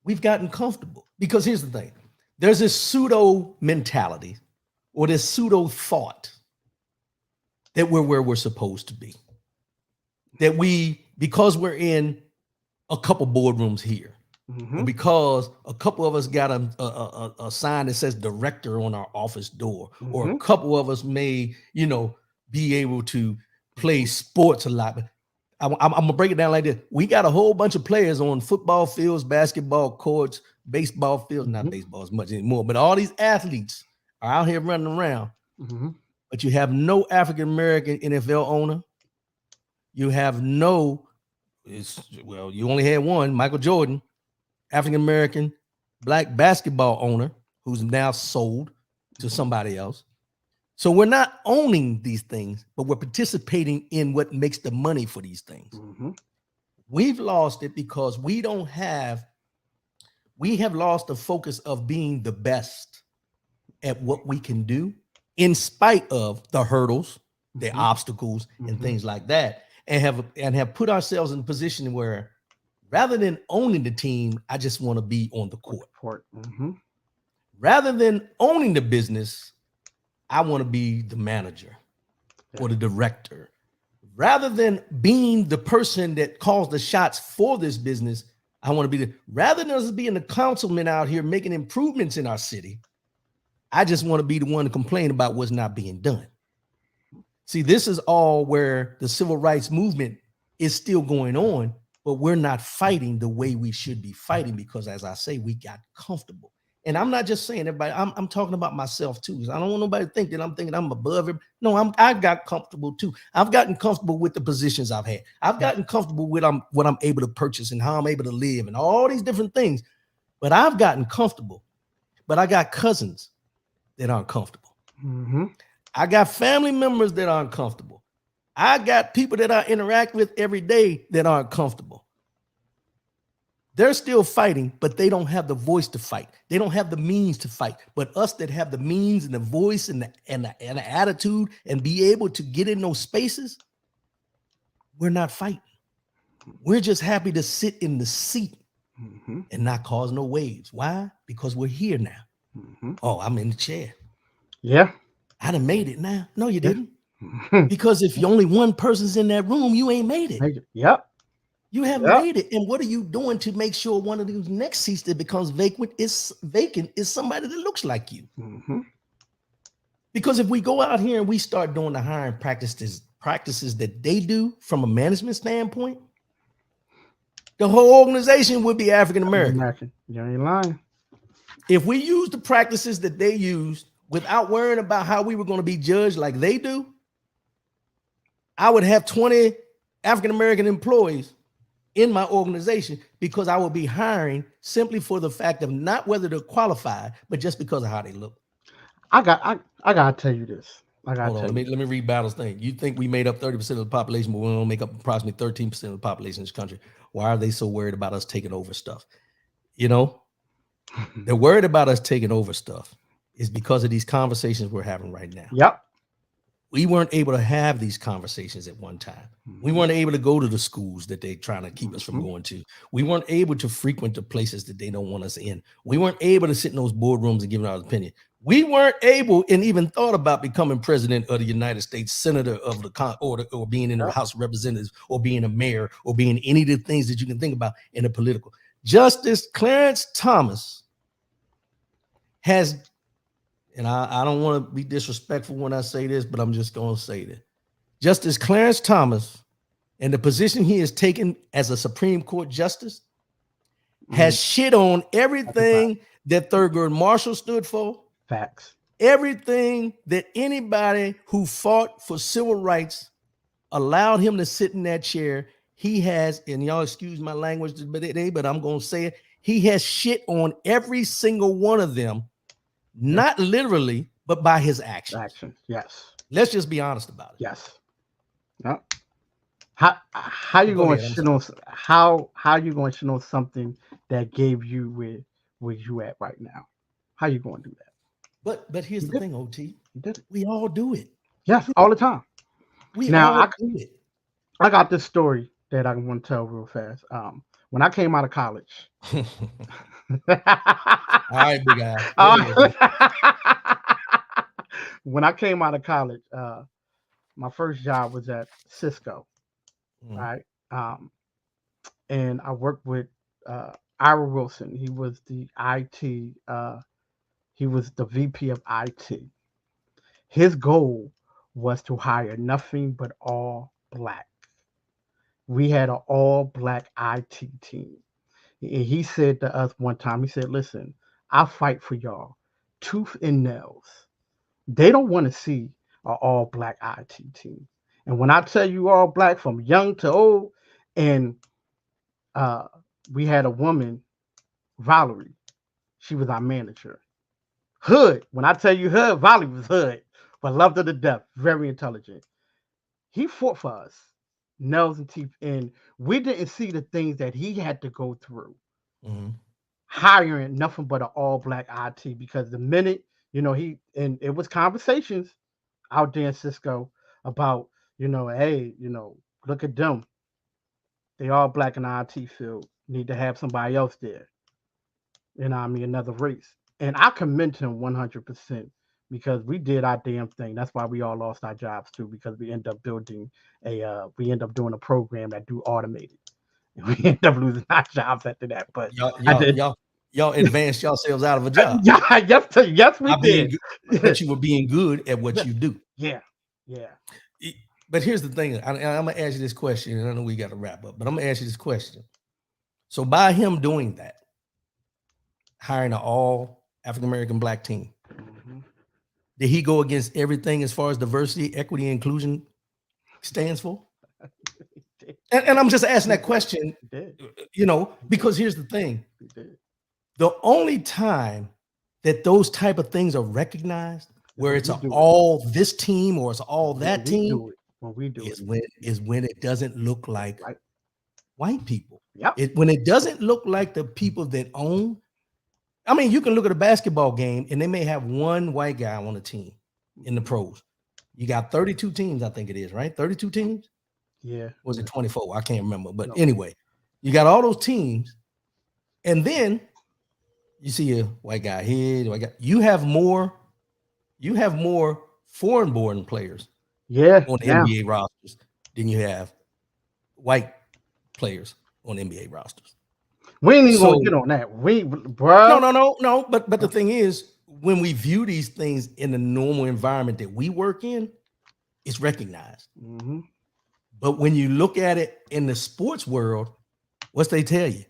Speaker 1: We've gotten comfortable because here's the thing. There's this pseudo mentality or this pseudo thought that we're where we're supposed to be. That because we're in a couple boardrooms here, or because a couple of us got a sign that says director on our office door, or a couple of us may, be able to play sports a lot. I'm gonna break it down like this. We got a whole bunch of players on football fields, basketball courts, baseball fields, not baseball as much anymore, but all these athletes are out here running around. But you have no African-American NFL owner. You have you only had one, Michael Jordan, African-American black basketball owner who's now sold to somebody else. So we're not owning these things, but we're participating in what makes the money for these things. We've lost it because we have lost the focus of being the best at what we can do in spite of the hurdles, the obstacles, and things like that, and have put ourselves in a position where rather than owning the team, I just want to be on the court. Rather than owning the business, I want to be the manager or the director. Rather than being the person that calls the shots for this business, I want to be rather than us being the councilman out here making improvements in our city, I just want to be the one to complain about what's not being done. See, this is all where the civil rights movement is still going on, but we're not fighting the way we should be fighting because, as I say, we got comfortable. And I'm not just saying everybody, I'm talking about myself too. I don't want nobody to think that I'm thinking I'm above it. No, I got comfortable too. I've gotten comfortable with the positions I've had. I've gotten comfortable with what I'm able to purchase and how I'm able to live and all these different things. But I've gotten comfortable. But I got cousins that aren't comfortable. I got family members that aren't comfortable. I got people that I interact with every day that aren't comfortable. They're still fighting, but they don't have the voice to fight. They don't have the means to fight. But us that have the means and the voice and the attitude and be able to get in those spaces, we're not fighting. We're just happy to sit in the seat and not cause no waves. Why? Because we're here now. Oh, I'm in the chair.
Speaker 2: Yeah.
Speaker 1: I done made it now. No, you didn't. Because if only one person's in that room, you ain't made it.
Speaker 2: Yep.
Speaker 1: You haven't made it. And what are you doing to make sure one of these next seats that becomes vacant is somebody that looks like you? Because if we go out here and we start doing the hiring practices that they do from a management standpoint, the whole organization would be African American.
Speaker 2: You ain't lying.
Speaker 1: If we use the practices that they use without worrying about how we were going to be judged like they do, I would have 20 African American employees in my organization because I will be hiring simply for the fact of not whether they're qualified, but just because of how they look.
Speaker 2: I gotta tell you this. Hold on,
Speaker 1: let me read Battle's thing. You think we made up 30% of the population, but we don't make up approximately 13% of the population in this country. Why are they so worried about us taking over stuff? You know, they're worried about us taking over stuff is because of these conversations we're having right now.
Speaker 2: Yep.
Speaker 1: We weren't able to have these conversations at one time. We weren't able to go to the schools that they're trying to keep us from going to. We weren't able to frequent the places that they don't want us in. We weren't able to sit in those boardrooms and give our opinion. We weren't able and even thought about becoming president of the United States, senator of the or being in the House of Representatives, or being a mayor, or being any of the things that you can think about in the political. Justice Clarence Thomas has, and I don't want to be disrespectful when I say this, but I'm just going to say this. Justice Clarence Thomas and the position he has taken as a Supreme Court justice has shit on everything that Thurgood Marshall stood for.
Speaker 2: Facts.
Speaker 1: Everything that anybody who fought for civil rights allowed him to sit in that chair. He has, and y'all excuse my language today, but I'm going to say it. He has shit on every single one of them. Not literally, but by his actions.
Speaker 2: Yes.
Speaker 1: Let's just be honest about it.
Speaker 2: Yes. Yep. How you going to shit on how you going to shit on something that gave you where you at right now? How you going to do that?
Speaker 1: But here's the thing, OT. We all do it.
Speaker 2: Yes, all the time.
Speaker 1: We all do it.
Speaker 2: I got this story that I want to tell real fast. When I came out of college.
Speaker 1: All right, big guy.
Speaker 2: When I came out of college, my first job was at Cisco, right? And I worked with Ira Wilson. He was the IT. He was the VP of IT. His goal was to hire nothing but all black. We had an all black IT team. And he said to us one time, he said, listen, I fight for y'all tooth and nails. They don't want to see an all black IT team. And when I tell you all black from young to old, and we had a woman, Valerie, she was our manager. Hood, when I tell you hood, Valerie was hood, but loved her to death, very intelligent. He fought for us, nails and teeth, and we didn't see the things that he had to go through. Hiring nothing but an all black IT, because the minute, it was conversations out there in Cisco about, hey, look at them. They all black in the IT field. Need to have somebody else there. Another race. And I commend him 100% because we did our damn thing. That's why we all lost our jobs too, because we end up doing a program that do automated. And we end up losing our jobs after that. But
Speaker 1: y'all advanced yourselves out of a job.
Speaker 2: Yes, we did.
Speaker 1: But you were being good at what you do.
Speaker 2: Yeah.
Speaker 1: But here's the thing. I'm going to ask you this question, and I know we got to wrap up, but I'm going to ask you this question. So by him doing that, hiring an all African-American black team, did he go against everything as far as diversity, equity, and inclusion stands for? And I'm just asking that question, because here's the thing. The only time that those type of things are recognized, where it's all this team or it's all that team, is when it doesn't look like white people.
Speaker 2: Yep.
Speaker 1: When it doesn't look like the people that own, I mean, you can look at a basketball game and they may have one white guy on the team in the pros. You got 32 teams, I think it is, right? 32 teams?
Speaker 2: Yeah.
Speaker 1: Was it 24? I can't remember. But
Speaker 2: No.
Speaker 1: anyway, you got all those teams, and then you see a white guy here, white guy. You have more foreign born players
Speaker 2: Yeah.
Speaker 1: on the
Speaker 2: Now
Speaker 1: NBA rosters than you have white players on NBA rosters.
Speaker 2: we ain't even gonna
Speaker 1: So
Speaker 2: get on that. Bruh.
Speaker 1: no. But the thing is, when we view these things in the normal environment that we work in, it's recognized.
Speaker 2: Mm-hmm.
Speaker 1: But when you look at it in the sports world, what's they tell you?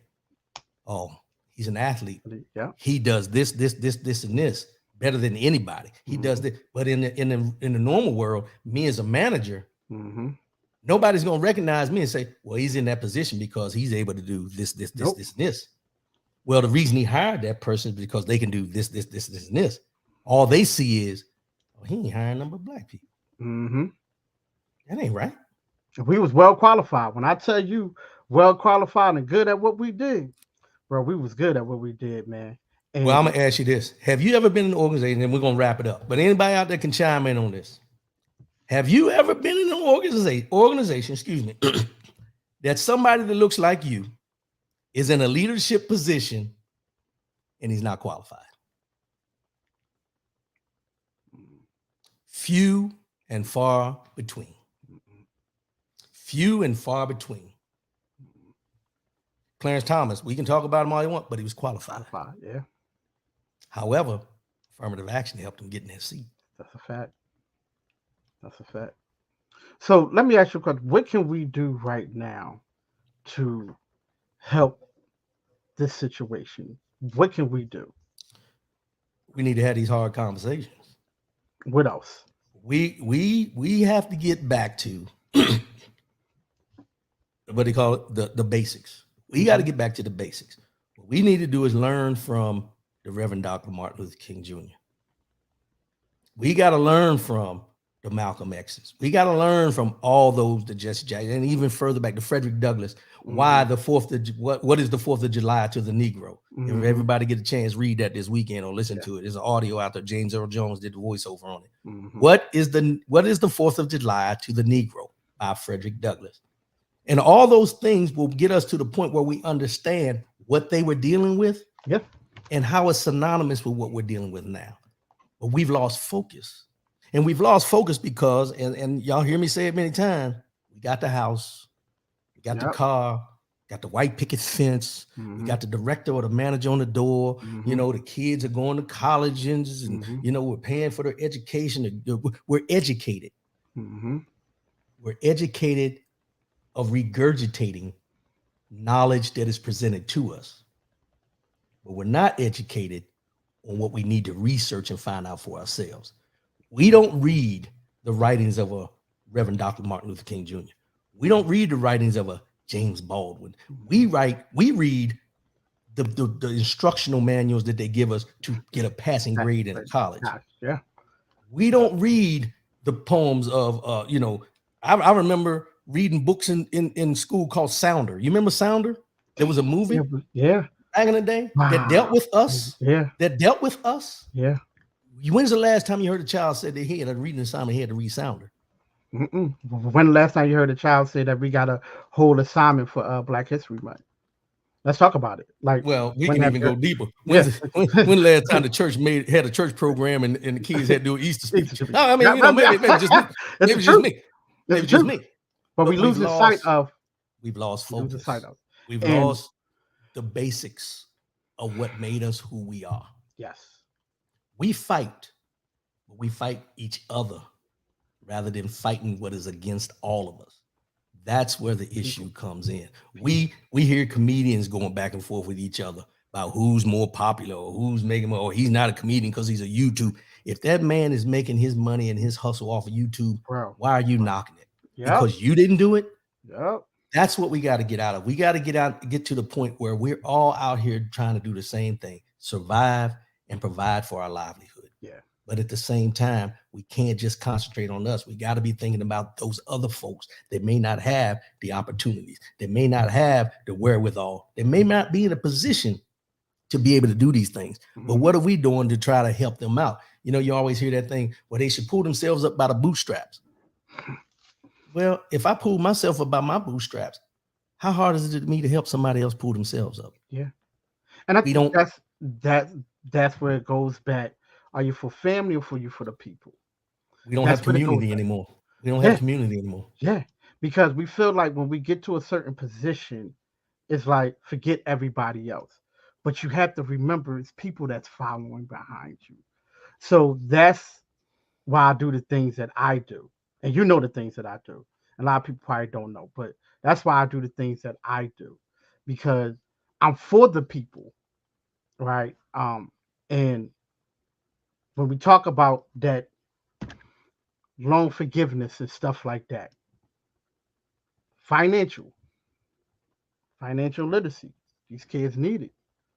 Speaker 1: Oh, he's an athlete.
Speaker 2: Yeah.
Speaker 1: He does this, and this better than anybody. He does this. But in the normal world, me as a manager, nobody's gonna recognize me and say, well, he's in that position because he's able to do this,
Speaker 2: Nope.
Speaker 1: this, and this. Well, the reason he hired that person is because they can do this, and this. All they see is, oh, he ain't hiring number of black people. That ain't right.
Speaker 2: We was well qualified. When I tell you well qualified and good at what we did, bro, we was good at what we did, man. And
Speaker 1: Well, I'm gonna ask you this: have you ever been in an organization? And we're gonna wrap it up. But anybody out there can chime in on this. Have you ever been in an organization, excuse me, that somebody that looks like you is in a leadership position and he's not qualified? Few and far between. Few and far between. Clarence Thomas, we can talk about him all you want, but he was qualified.
Speaker 2: Yeah.
Speaker 1: However, affirmative action helped him get in that seat.
Speaker 2: That's a fact. That's a fact. So let me ask you a question. What can we do right now to help this situation? What can we do?
Speaker 1: We need to have these hard conversations.
Speaker 2: What else?
Speaker 1: We have to get back to what they call it, the basics. We got to get back to the basics. What we need to do is learn from the Reverend Dr. Martin Luther King Jr. We got to learn from the Malcolm X's. We got to learn from all those, the Jesse Jackson, and even further back to Frederick Douglass. Why the what is the 4th of July to the Negro? If everybody get a chance, read that this weekend or listen to it. There's an audio out there. James Earl Jones did the voiceover on it. What is the 4th of July to the Negro by Frederick Douglass? And all those things will get us to the point where we understand what they were dealing with and how it's synonymous with what we're dealing with now. But we've lost focus. And we've lost focus because, and y'all hear me say it many times, we got the house, we got the car, got the white picket fence, we got the director or the manager on the door, you know, the kids are going to colleges and, you know, we're paying for their education. We're educated. We're educated of regurgitating knowledge that is presented to us. But we're not educated on what we need to research and find out for ourselves. We don't read the writings of a Reverend Dr. Martin Luther King Jr. We don't read the writings of a James Baldwin. We read the instructional manuals that they give us to get a passing grade in college. We don't read the poems of you know, I remember reading books in school called Sounder. You remember Sounder? There was a movie back in the day that dealt with us. That dealt with us. When's the last time you heard a child say that he had a reading assignment, he had to read Sounder?
Speaker 2: When the last time you heard a child say that we got a whole assignment for Black History Month? Let's talk about it. Like,
Speaker 1: well, we can even go deeper. When the last time the church had a church program and the kids had to do Easter speech? No, I mean, you know, maybe just me. Maybe just me.
Speaker 2: But we lose the sight of.
Speaker 1: We've lost focus. We've lost the basics of what made us who we are.
Speaker 2: Yes.
Speaker 1: We fight, but we fight each other rather than fighting what is against all of us. That's where the issue comes in. We hear comedians going back and forth with each other about who's more popular or who's making more, or he's not a comedian because he's a YouTube. If that man is making his money and his hustle off of YouTube, why are you knocking it? Because you didn't do it? That's what we got to get out of. We got to get to the point where we're all out here trying to do the same thing, survive and provide for our livelihood. But at the same time, we can't just concentrate on us. We got to be thinking about those other folks that may not have the opportunities, that may not have the wherewithal, that may not be in a position to be able to do these things. But what are we doing to try to help them out? You know, you always hear that thing, well, they should pull themselves up by the bootstraps. Well, if I pull myself up by my bootstraps, how hard is it to me to help somebody else pull themselves up?
Speaker 2: Yeah. And I
Speaker 1: We
Speaker 2: think
Speaker 1: don't
Speaker 2: that's where it goes back. Are you for family or for you for the people?
Speaker 1: we don't have
Speaker 2: That's what it goes
Speaker 1: community
Speaker 2: back.
Speaker 1: anymore. We don't have
Speaker 2: Yeah,
Speaker 1: community anymore.
Speaker 2: yeah. Because we feel like when we get to a certain position, it's like forget everybody else. But you have to remember it's people that's following behind you. So that's why I do the things that I do. And you know the things that I do. A lot of people probably don't know, but that's why I do the things that I do. Because I'm for the people, right? And when we talk about that loan forgiveness and stuff like that, financial, financial literacy, these kids need it.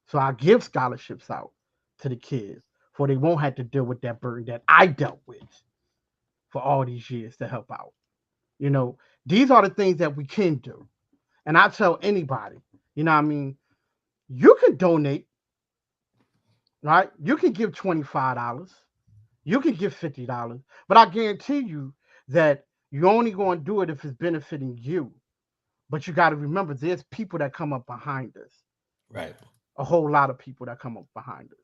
Speaker 2: So I give scholarships out to the kids for they won't have to deal with that burden that I dealt with for all these years to help out. You know, these are the things that we can do. And I tell anybody, you know what I mean, you can donate, right? You can give $25. You can give $50, but I guarantee you that you're only going to do it if it's benefiting you. But you got to remember, there's people that come up behind us.
Speaker 1: Right.
Speaker 2: A whole lot of people that come up behind us.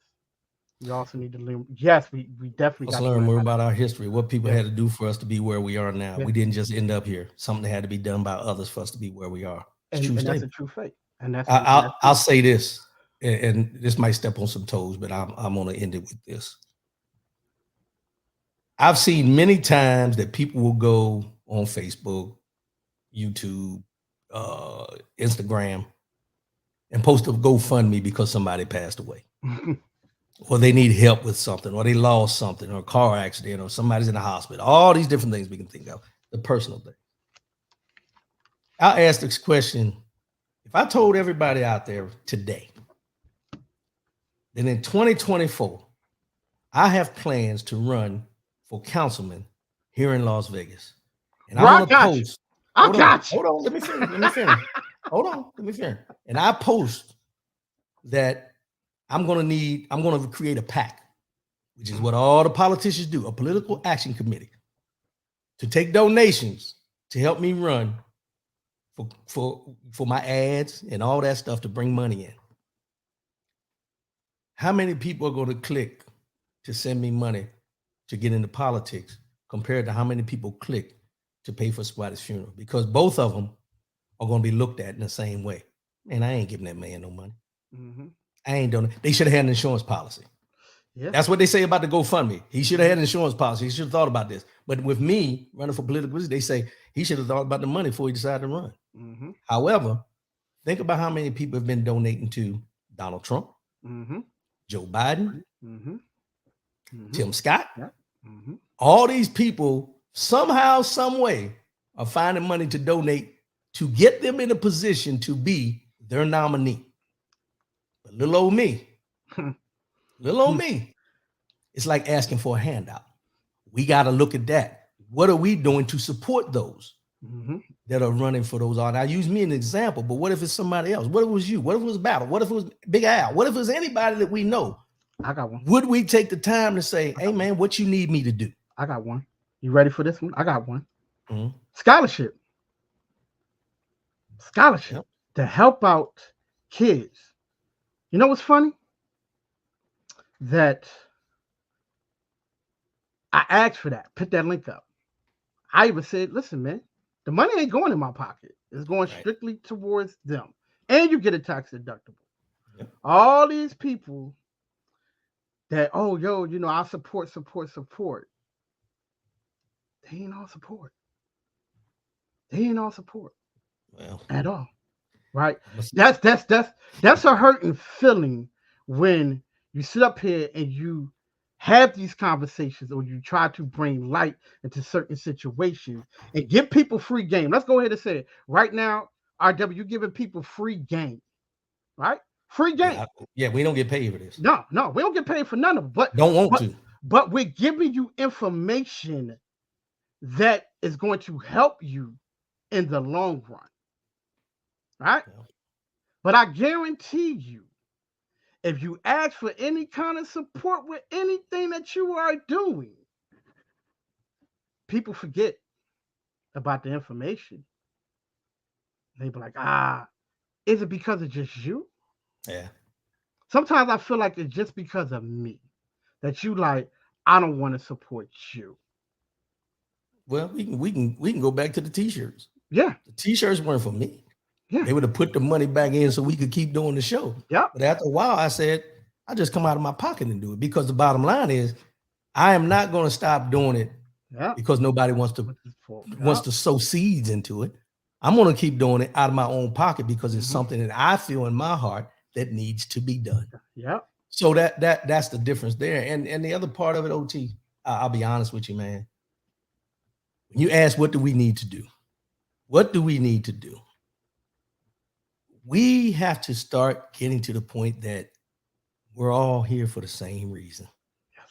Speaker 2: We also need to learn. Yes, we definitely
Speaker 1: Let's
Speaker 2: got to
Speaker 1: learn
Speaker 2: learn
Speaker 1: more
Speaker 2: how to.
Speaker 1: about our history, what people
Speaker 2: Yeah,
Speaker 1: had to do for us to be where we are now.
Speaker 2: yeah,
Speaker 1: We didn't just end up here. Something had to be done by others for us to be where we are. It's a true
Speaker 2: and that's a
Speaker 1: statement.
Speaker 2: true fact, and that's
Speaker 1: I,
Speaker 2: something
Speaker 1: I'll,
Speaker 2: that's
Speaker 1: I'll
Speaker 2: true.
Speaker 1: say this, and this might step on some toes, but I'm going to end it with this. I've seen many times that people will go on Facebook, YouTube, uh, Instagram, and post a GoFundMe because somebody passed away, or they need help with something, or they lost something, or a car accident, or somebody's in the hospital. All these different things we can think of, the personal thing. I'll ask this question. If I told everybody out there today that in 2024, I have plans to run for councilman here in Las Vegas, and I
Speaker 2: Bro, I
Speaker 1: want to
Speaker 2: got you.
Speaker 1: post.
Speaker 2: I got you.
Speaker 1: Hold on, let me finish. Let me finish. Hold on, let me finish. And I post that I'm going to create a PAC, which is what all the politicians do, a political action committee, to take donations to help me run for my ads and all that stuff to bring money in. How many people are going to click to send me money to get into politics compared to how many people click to pay for somebody's funeral? Because both of them are going to be looked at in the same way. Man, I ain't giving that man no money.
Speaker 2: Mm-hmm.
Speaker 1: I ain't doing it. They should have had an insurance policy.
Speaker 2: Yeah.
Speaker 1: That's what they say about the GoFundMe. He should have had an insurance policy. He should have thought about this. But with me running for political position, they say he should have thought about the money before he decided to run.
Speaker 2: Mm-hmm.
Speaker 1: However, think about how many people have been donating to Donald Trump,
Speaker 2: Mm-hmm.
Speaker 1: Joe Biden,
Speaker 2: Mm-hmm. Mm-hmm.
Speaker 1: Tim Scott.
Speaker 2: Yeah. Mm-hmm.
Speaker 1: All these people somehow, some way are finding money to donate to get them in a position to be their nominee. But little old me, it's like asking for a handout. We got to look at that. What are we doing to support those
Speaker 2: Mm-hmm.
Speaker 1: that are running for those? I use me an example, but what if it's somebody else? What if it was you? What if it was Battle? What if it was Big Al? What if it was anybody that we know?
Speaker 2: I got one.
Speaker 1: Would we take the time to say, hey, man, what you need me to do?
Speaker 2: I got one. You ready for this one? I got one.
Speaker 1: Mhm.
Speaker 2: Scholarship.
Speaker 1: Yep.
Speaker 2: To help out kids. You know what's funny? That I asked for that. Put that link up. I even said, listen, man, the money ain't going in my pocket. It's going
Speaker 1: Right.
Speaker 2: strictly towards them. And you get a tax deductible.
Speaker 1: Yep.
Speaker 2: All these people that, oh, yo, I support. They ain't all support. They ain't all support
Speaker 1: Well,
Speaker 2: at all. Right? That's a hurting feeling when you sit up here and you have these conversations or you try to bring light into certain situations and give people free game. Let's go ahead and say it. Right now, RW, you're giving people free game, right? Free game.
Speaker 1: yeah, we don't get paid for this.
Speaker 2: No, we don't get paid for none of it.
Speaker 1: Don't want
Speaker 2: But
Speaker 1: to.
Speaker 2: but we're giving you information that is going to help you in the long run, right?
Speaker 1: Yeah.
Speaker 2: But I guarantee you, if you ask for any kind of support with anything that you are doing, people forget about the information. They be like, is it because of just you?
Speaker 1: Yeah.
Speaker 2: Sometimes I feel like it's just because of me that you like, I don't want to support you.
Speaker 1: Well, we can go back to the t-shirts.
Speaker 2: Yeah,
Speaker 1: The t-shirts weren't for me.
Speaker 2: yeah,
Speaker 1: They would have put the money back in so we could keep doing the show.
Speaker 2: yep,
Speaker 1: But after a while, I said, I just come out of my pocket and do it because the bottom line is I am not going to stop doing it
Speaker 2: yep.
Speaker 1: because nobody wants to
Speaker 2: What is for?
Speaker 1: wants
Speaker 2: Yep.
Speaker 1: to sow seeds into it. I'm going to keep doing it out of my own pocket because it's
Speaker 2: Hmm.
Speaker 1: something that I feel in my heart that needs to be done.
Speaker 2: Yep.
Speaker 1: So that's the difference there. And the other part of it, OT, I'll be honest with you, man. When you ask what do we need to do? What do we need to do? We have to start getting to the point that we're all here for the same reason.
Speaker 2: Yes.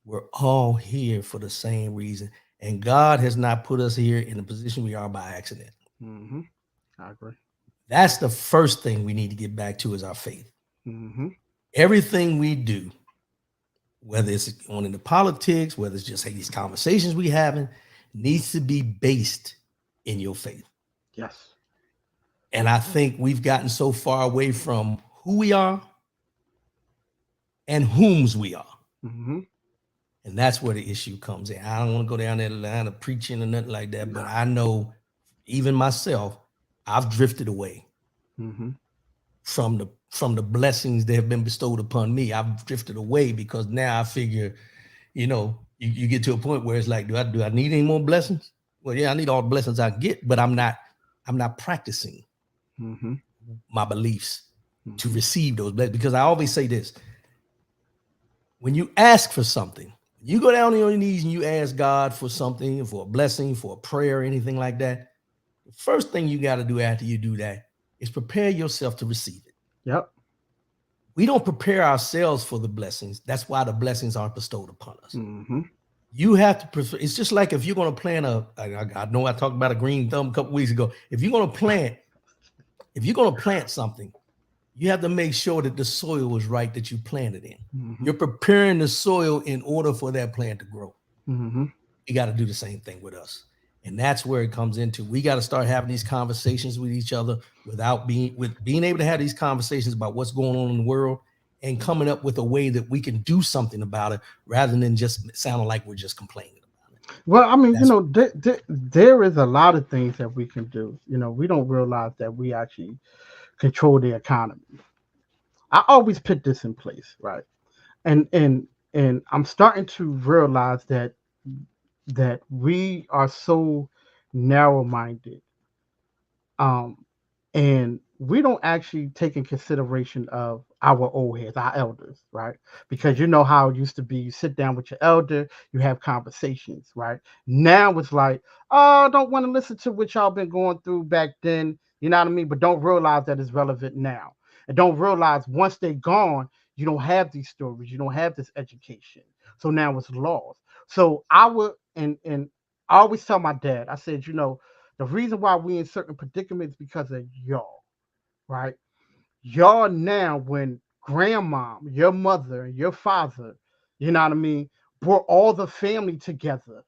Speaker 1: We're all here for the same reason. And God has not put us here in the position we are by accident.
Speaker 2: Hmm. I agree.
Speaker 1: That's the first thing we need to get back to is our faith.
Speaker 2: Hmm.
Speaker 1: Everything we do, whether it's on in the politics, whether it's just these conversations we having, needs to be based in your faith.
Speaker 2: Yes.
Speaker 1: And I think we've gotten so far away from who we are and whom's we are.
Speaker 2: Hmm.
Speaker 1: And that's where the issue comes in. I don't want to go down that line of preaching or nothing like that, but
Speaker 2: Nah.
Speaker 1: I know even myself, I've drifted away
Speaker 2: Hmm.
Speaker 1: from the blessings that have been bestowed upon me. I've drifted away because now I figure, you get to a point where it's like, do I need any more blessings? Well, yeah, I need all the blessings I get, but I'm not practicing
Speaker 2: Hmm.
Speaker 1: my beliefs to
Speaker 2: Hmm.
Speaker 1: receive those blessings. Because I always say this: when you ask for something, you go down on your knees and you ask God for something, for a blessing, for a prayer, anything like that. The first thing you got to do after you do that is prepare yourself to receive it.
Speaker 2: Yep.
Speaker 1: We don't prepare ourselves for the blessings. That's why the blessings aren't bestowed upon us.
Speaker 2: Hmm.
Speaker 1: You have to prefer. It's just like if you're going to plant I know I talked about a green thumb a couple weeks ago. If you're going to plant something, you have to make sure that the soil is right that you planted in.
Speaker 2: Hmm.
Speaker 1: You're preparing the soil in order for that plant to grow.
Speaker 2: Hmm.
Speaker 1: You got to do the same thing with us. And that's where it comes into. We got to start having these conversations with each other being able to have these conversations about what's going on in the world and coming up with a way that we can do something about it rather than just sounding like we're just complaining about it.
Speaker 2: Well, I mean,
Speaker 1: That's
Speaker 2: there is a lot of things that we can do. We don't realize that we actually control the economy. I always put this in place, right? And I'm starting to realize that we are so narrow minded, um, and we don't actually take in consideration of our old heads, our elders, right? Because
Speaker 1: right.
Speaker 2: you know how it used to be, you sit down with your elder, you have conversations, right? Now it's like, oh, I don't want to listen to what y'all been going through back then, you know what I mean? But don't realize that it's relevant now. And don't realize once they're gone, you don't have these stories, you don't have this education. So now it's lost. So I would and I always tell my dad, I said, the reason why we in certain predicaments because of y'all, right? Y'all now, when grandma, your mother, your father, you know what I mean, brought all the family together,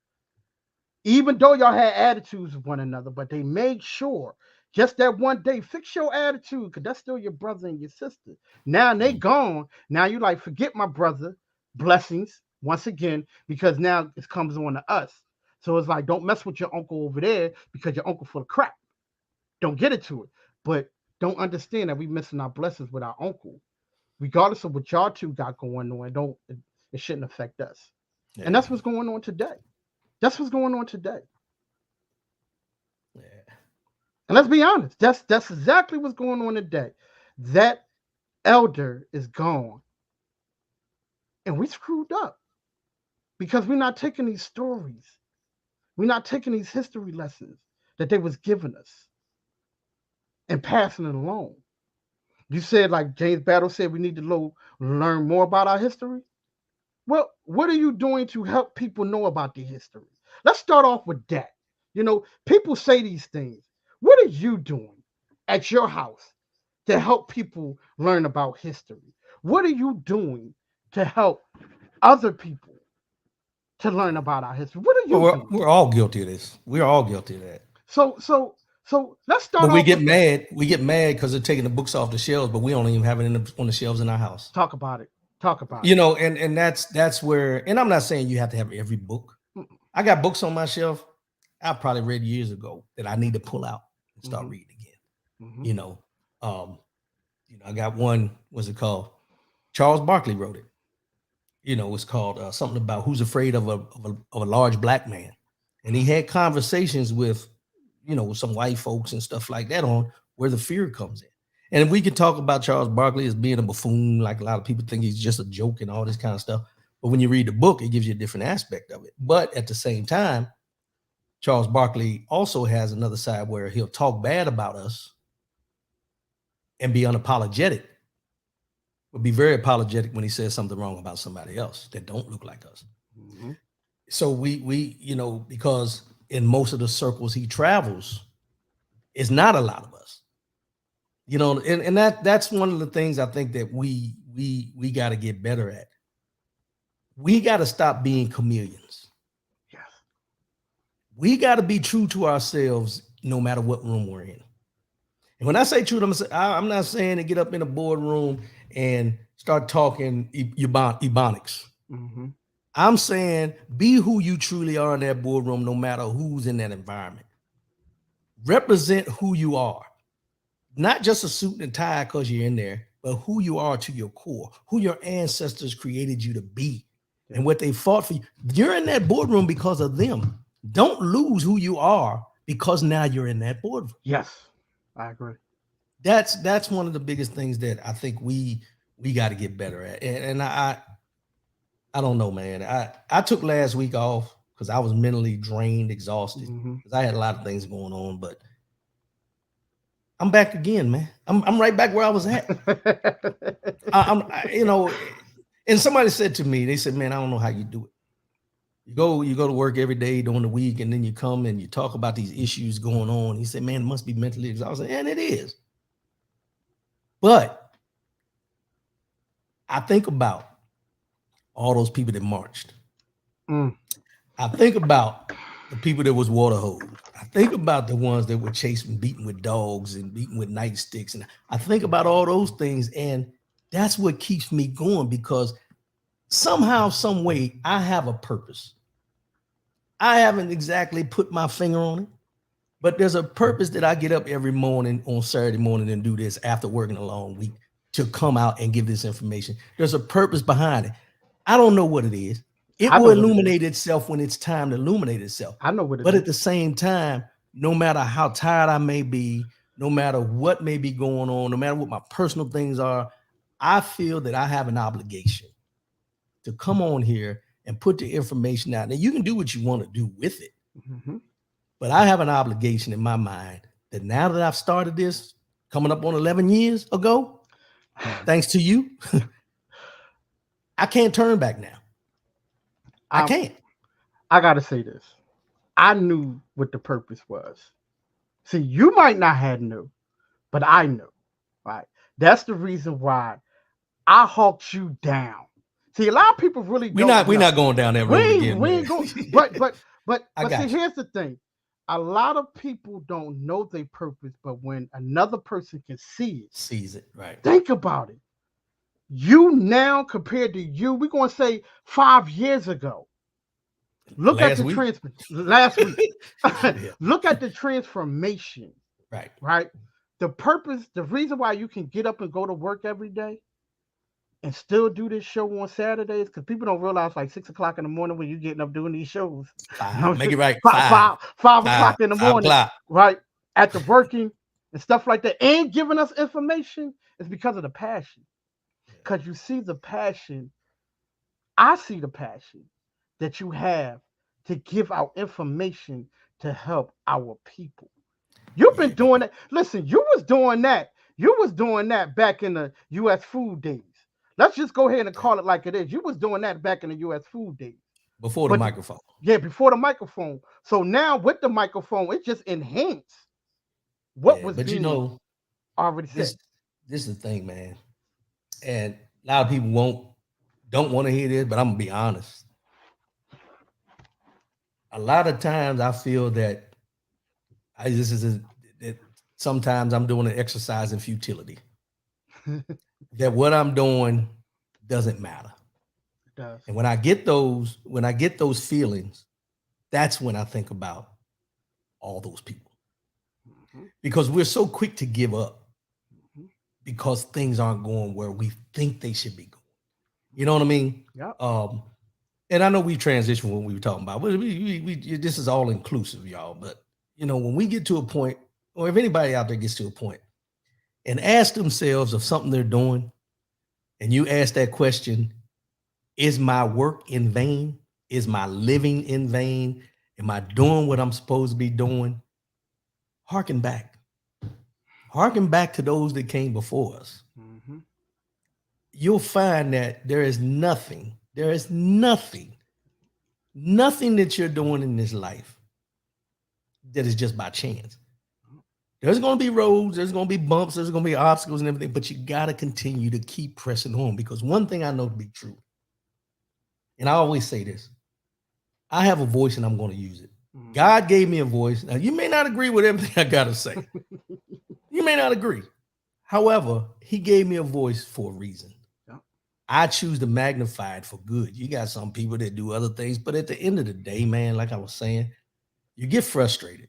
Speaker 2: even though y'all had attitudes with one another, but they made sure just that one day, fix your attitude, because that's still your brother and your sister. Now they
Speaker 1: Mm.
Speaker 2: gone. Now you like, forget my brother, blessings once again, because now it comes on to us. So it's like, don't mess with your uncle over there because your uncle full of crap. Don't get into it. But don't understand that we missing our blessings with our uncle. Regardless of what y'all two got going on, it shouldn't affect us. And
Speaker 1: Yeah.
Speaker 2: that's what's going on today. That's what's going on today.
Speaker 1: Yeah.
Speaker 2: And let's be honest, that's exactly what's going on today. That elder is gone, and we screwed up because we're not taking these stories. We're not taking these history lessons that they was giving us and passing it along. You said, like James Battle said, we need to learn more about our history. Well, what are you doing to help people know about the history? Let's start off with that. People say these things. What are you doing at your house to help people learn about history? What are you doing to help other people to learn about our history? What are
Speaker 1: Well,
Speaker 2: you doing?
Speaker 1: we're all guilty of this. We're all guilty of that.
Speaker 2: So, so, so let's
Speaker 1: But
Speaker 2: start
Speaker 1: we
Speaker 2: off
Speaker 1: get
Speaker 2: with that.
Speaker 1: mad. We get mad because they're taking the books off the shelves, but we don't even have it on the shelves in our house.
Speaker 2: Talk about it. Talk about
Speaker 1: You
Speaker 2: it.
Speaker 1: know, and that's where. And I'm not saying you have to have every book. I got books on my shelf I probably read years ago that I need to pull out and start
Speaker 2: Mm-hmm.
Speaker 1: reading again.
Speaker 2: Mm-hmm.
Speaker 1: You know, um, I got one. What's it called? Charles Barkley wrote it. It's called something about who's afraid of a large black man, and he had conversations with, with some white folks and stuff like that on where the fear comes in. And we can talk about Charles Barkley as being a buffoon, like a lot of people think he's just a joke and all this kind of stuff. But when you read the book, it gives you a different aspect of it. But at the same time, Charles Barkley also has another side where he'll talk bad about us and be unapologetic, but be very apologetic when he says something wrong about somebody else that don't look like us.
Speaker 2: Mm-hmm.
Speaker 1: So we because in most of the circles he travels, it's not a lot of us. And that's one of the things I think that we got to get better at. We got to stop being chameleons.
Speaker 2: Yes.
Speaker 1: We got to be true to ourselves no matter what room we're in. And when I say true, I'm not saying to get up in a boardroom and start talking ebonics.
Speaker 2: Mm-hmm.
Speaker 1: I'm saying be who you truly are in that boardroom, no matter who's in that environment. Represent who you are, not just a suit and tie because you're in there, but who you are to your core, who your ancestors created you to be, and what they fought for you. You're in that boardroom because of them. Don't lose who you are because now you're in that boardroom.
Speaker 2: Yes, I agree.
Speaker 1: That's one of the biggest things that I think we got to get better at. And I don't know, man. I took last week off because I was mentally drained, exhausted, because I had a lot of things going on. But I'm back again, man. I'm right back where I was at. And somebody said to me, they said, "Man, I don't know how you do it. You go to work every day during the week, and then you come and you talk about these issues going on." He said, "Man, it must be mentally exhausting," and it is. But I think about all those people that marched. I think about the people that was water hosed. I think about the ones that were chasing, beaten with dogs and beaten with nightsticks. And I think about all those things. And that's what keeps me going, because somehow, some way, I have a purpose. I haven't exactly put my finger on it, but there's a purpose that I get up every morning on Saturday morning and do this after working a long week to come out and give this information. There's a purpose behind it. I don't know what it is. It will illuminate itself when it's time to illuminate itself.
Speaker 2: I know what it is.
Speaker 1: But at the same time, no matter how tired I may be, no matter what may be going on, no matter what my personal things are, I feel that I have an obligation to come on here and put the information out. Now, you can do what you want to do with it, but I have an obligation in my mind that now that I've started this, coming up on 11 years ago, thanks to you, I can't turn back now. I can't.
Speaker 2: I got to say this. I knew what the purpose was. See, you might not have knew, but I knew, right? That's the reason why I hawked you down. See, a lot of people really don't.
Speaker 1: We're not going down that road again.
Speaker 2: We ain't going. But see, here's the thing. A lot of people don't know their purpose, but when another person can
Speaker 1: sees it, right?
Speaker 2: Think about it. You now compared to you, we're going to say 5 years ago. Look at the last week. Look at the transformation. Right. The purpose, the reason why you can get up and go to work every day and still do this show on Saturdays, because people don't realize, like 6 o'clock in the morning when you're getting up doing these shows.
Speaker 1: Make it right.
Speaker 2: 5 o'clock in the morning. Right. At the working and stuff like that. And giving us information is because of the passion. Because you see the passion. I see the passion that you have to give out information to help our people. You've been doing that. Listen, you was doing that. You was doing that back in the U.S. food days. let's just go ahead and call it like it is. You was doing that back in the U.S. food days,
Speaker 1: before the
Speaker 2: but
Speaker 1: microphone.
Speaker 2: yeah, before the microphone. So now with the microphone, it just enhanced what
Speaker 1: Yeah,
Speaker 2: was
Speaker 1: but you
Speaker 2: being
Speaker 1: know,
Speaker 2: already said.
Speaker 1: this this is the thing, man. And a lot of people don't want to hear this, but I'm gonna be honest. A lot of times I feel that this is that sometimes I'm doing an exercise in futility. That what I'm doing doesn't matter.
Speaker 2: It does.
Speaker 1: And when I get those feelings, that's when I think about all those people.
Speaker 2: Mm-hmm.
Speaker 1: Because we're so quick to give up
Speaker 2: Mm-hmm.
Speaker 1: because things aren't going where we think they should be going. You know what I mean?
Speaker 2: Yep.
Speaker 1: And I know we transitioned when we were talking about, but this is all inclusive, y'all. But you know, when we get to a point, or if anybody out there gets to a point and ask themselves of something they're doing, and you ask that question, is my work in vain? Is my living in vain? Am I doing what I'm supposed to be doing? Harken back. Harken back to those that came before us.
Speaker 2: Mm-hmm.
Speaker 1: You'll find that there is nothing that you're doing in this life that is just by chance. There's going to be roads, there's going to be bumps, there's going to be obstacles and everything, but you got to continue to keep pressing on, because one thing I know to be true, and I always say this, I have a voice and I'm going to use it.
Speaker 2: Mm-hmm.
Speaker 1: God gave me a voice. Now, you may not agree with everything I got to say. You may not agree. However, he gave me a voice for a reason.
Speaker 2: Yeah.
Speaker 1: I choose to magnify it for good. You got some people that do other things, but at the end of the day, man, like I was saying, you get frustrated.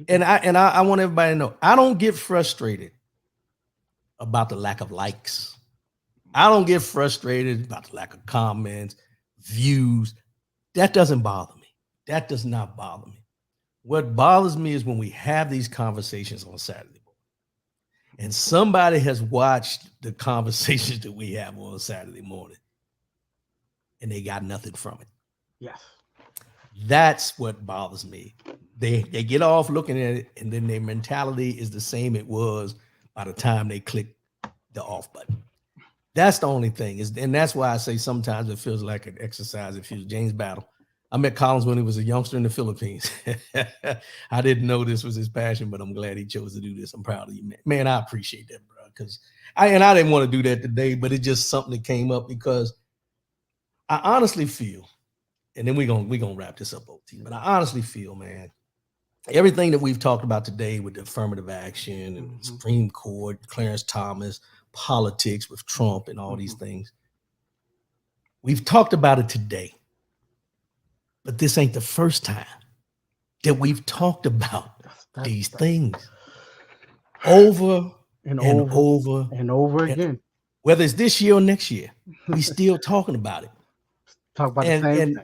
Speaker 1: And I want everybody to know, I don't get frustrated about the lack of likes. I don't get frustrated about the lack of comments, views. That doesn't bother me. That does not bother me. What bothers me is when we have these conversations on Saturday morning and somebody has watched the conversations that we have on Saturday morning and they got nothing from it.
Speaker 2: Yes.
Speaker 1: That's what bothers me. They get off looking at it, and then their mentality is the same it was by the time they click the off button. That's the only thing. And that's why I say sometimes it feels like an exercise. It feels James Battle. I met Collins when he was a youngster in the Philippines. I didn't know this was his passion, but I'm glad he chose to do this. I'm proud of you, man. Man, I appreciate that, bro. Because I didn't want to do that today, but it's just something that came up because I honestly feel, and then we're gonna wrap this up, OT. But I honestly feel, man, everything that we've talked about today with the affirmative action and
Speaker 2: Mm-hmm.
Speaker 1: Supreme Court, Clarence Thomas, politics with Trump and all these
Speaker 2: Mm-hmm.
Speaker 1: things, we've talked about it today. But this ain't the first time that we've talked about these things over
Speaker 2: and
Speaker 1: and
Speaker 2: over
Speaker 1: over
Speaker 2: and over
Speaker 1: and
Speaker 2: again.
Speaker 1: whether it's this year or next year, we still talking about it.
Speaker 2: Talk about the
Speaker 1: And
Speaker 2: same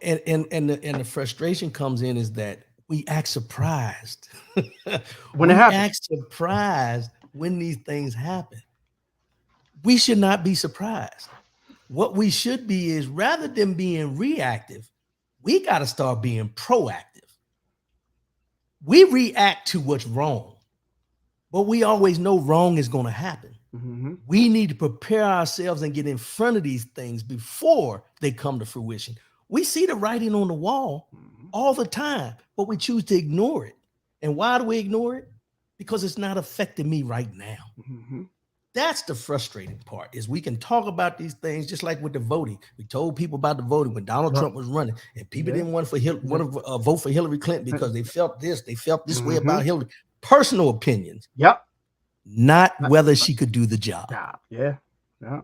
Speaker 1: and
Speaker 2: thing.
Speaker 1: and the frustration comes in is that we act surprised.
Speaker 2: When it
Speaker 1: We
Speaker 2: happens.
Speaker 1: act surprised when these things happen. We should not be surprised. What we should be is, rather than being reactive, we got to start being proactive. We react to what's wrong, but we always know wrong is going to happen.
Speaker 2: Mm-hmm.
Speaker 1: We need to prepare ourselves and get in front of these things before they come to fruition. We see the writing on the wall all the time, but we choose to ignore it. And why do we ignore it? Because it's not affecting me right now.
Speaker 2: Mm-hmm.
Speaker 1: That's the frustrating part, is we can talk about these things just like with the voting. We told people about the voting when Donald Trump was running, and people didn't want to vote for Hillary Clinton because they felt this way about Hillary. Personal opinions.
Speaker 2: Yep.
Speaker 1: Not whether she could do the job.
Speaker 2: Yeah. Yeah.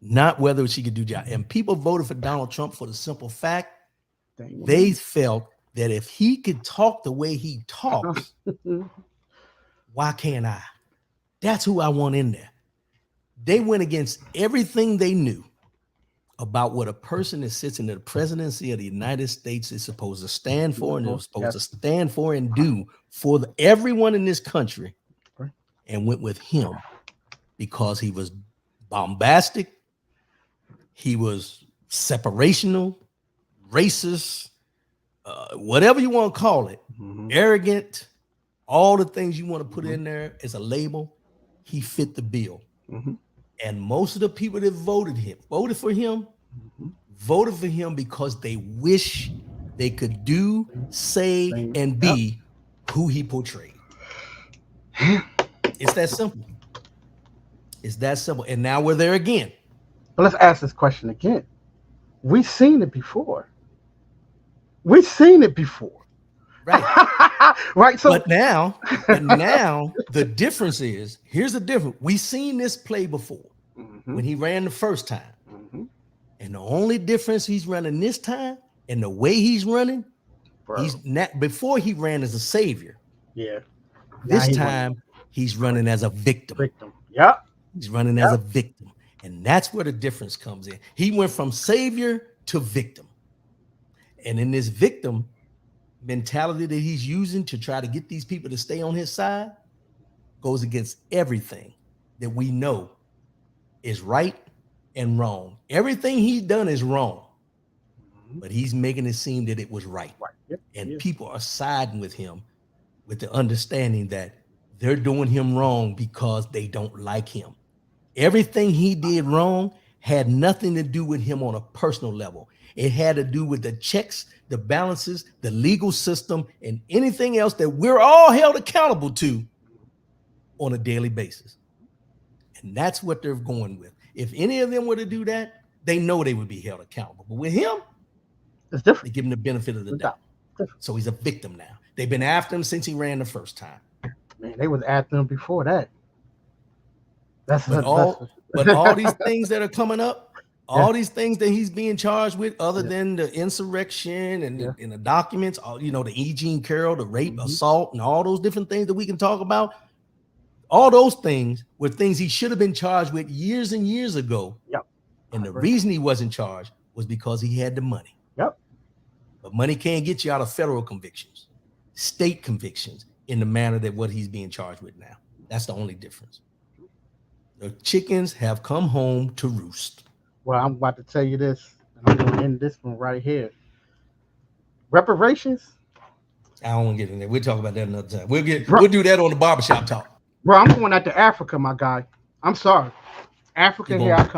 Speaker 1: Not whether she could do the job. And people voted for Donald Trump for the simple fact they felt that if he could talk the way he talks, why can't I? That's who I want in there. They went against everything they knew about what a person that sits in the presidency of the United States is supposed to stand for, and is supposed to stand for and do for everyone in this country, and went with him because he was bombastic, he was separational, racist, whatever you want to call it, arrogant, all the things you want to put in there as a label. He fit the bill. And most of the people that
Speaker 2: Mhm.
Speaker 1: voted for him because they wish they could do, say,
Speaker 2: Same.
Speaker 1: and
Speaker 2: Yep.
Speaker 1: be who he portrayed. It's that simple. It's that simple. And now we're there again.
Speaker 2: But let's ask this question again. We've seen it before. We've seen it before.
Speaker 1: Right.
Speaker 2: Right. So.
Speaker 1: But now the difference is, here's the difference. We've seen this play before
Speaker 2: Mhm.
Speaker 1: when he ran the first time.
Speaker 2: Mhm.
Speaker 1: And the only difference he's running this time and the way he's running,
Speaker 2: Bro.
Speaker 1: he's not before he ran as a savior.
Speaker 2: Yeah. Now
Speaker 1: This
Speaker 2: he went
Speaker 1: time he's running as a victim.
Speaker 2: victim. Yep.
Speaker 1: He's running as a
Speaker 2: Yep.
Speaker 1: victim. And that's where the difference comes in. He went from savior to victim. And in this victim mentality that he's using to try to get these people to stay on his side goes against everything that we know is right and wrong. Everything he's done is wrong,
Speaker 2: Mhm.
Speaker 1: but he's making it seem that it was right.
Speaker 2: Right. Yep.
Speaker 1: And
Speaker 2: Yeah.
Speaker 1: people are siding with him with the understanding that they're doing him wrong because they don't like him. Everything he did wrong had nothing to do with him on a personal level. It had to do with the checks, the balances, the legal system, and anything else that we're all held accountable to on a daily basis. And that's what they're going with. If any of them were to do that, they know they would be held accountable. But with him,
Speaker 2: It's
Speaker 1: they
Speaker 2: different.
Speaker 1: give him the benefit of the
Speaker 2: No
Speaker 1: doubt.
Speaker 2: doubt. Different.
Speaker 1: So he's a victim now. They've been after him since he ran the first time.
Speaker 2: Man, they was after him before that. That's
Speaker 1: But
Speaker 2: that's
Speaker 1: all these things that are coming up,
Speaker 2: yeah.
Speaker 1: all these things that he's being charged with, other
Speaker 2: Yeah.
Speaker 1: than the insurrection and
Speaker 2: Yeah.
Speaker 1: the documents, all, the E. Jean Carroll, the rape,
Speaker 2: Mhm.
Speaker 1: assault, and all those different things that we can talk about. All those things were things he should have been charged with years and years ago.
Speaker 2: Yep.
Speaker 1: And
Speaker 2: I
Speaker 1: the
Speaker 2: agree.
Speaker 1: reason he wasn't charged was because he had the money.
Speaker 2: Yep.
Speaker 1: But money can't get you out of federal convictions, state convictions in the manner that what he's being charged with now. That's the only difference. The chickens have come home to roost.
Speaker 2: Well, I'm about to tell you this, and I'm going to end this one right here. Reparations,
Speaker 1: I don't want to get in there. We'll talk about that another time.
Speaker 2: bro.
Speaker 1: We'll do that on the barbershop talk.
Speaker 2: Bro, I'm going out to Africa, my guy. I'm sorry, Africa.
Speaker 1: You
Speaker 2: Here
Speaker 1: going?
Speaker 2: I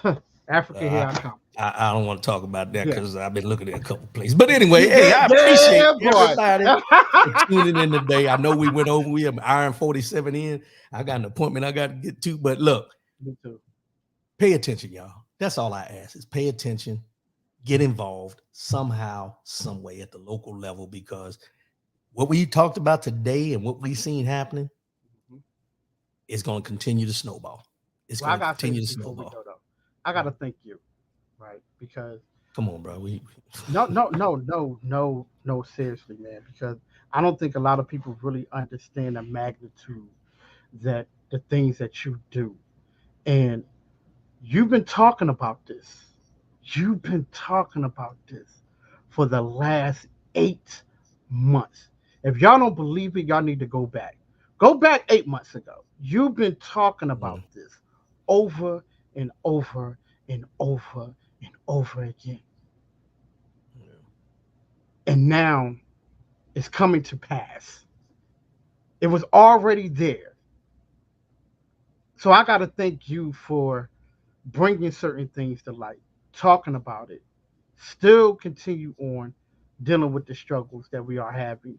Speaker 2: come. Africa, here I come.
Speaker 1: I don't want to talk about that
Speaker 2: Yeah.
Speaker 1: because I've been looking at a couple places. But anyway, hey, I appreciate everybody for tuning in today. I know we went over. We have Iron 47 in. I got an appointment I got to get to. But look,
Speaker 2: Me too.
Speaker 1: pay attention, y'all. That's all I ask is pay attention, get involved somehow, some way at the local level, because what we talked about today and what we've seen happening is going to continue to snowball. It's
Speaker 2: Well, I
Speaker 1: going to
Speaker 2: gotta say
Speaker 1: continue to
Speaker 2: this before we
Speaker 1: snowball.
Speaker 2: go though. I gotta thank you, right? Because
Speaker 1: Come on, bro.
Speaker 2: no, seriously, man. Because I don't think a lot of people really understand the magnitude that the things that you do, and you've been talking about this. You've been talking about this for the last 8 months. If y'all don't believe it, y'all need to go back. Go back 8 months ago. You've been talking about this over and over and over and over again. And now it's coming to pass. It was already there. So I got to thank you for bringing certain things to light, talking about it, still continue on dealing with the struggles that we are having,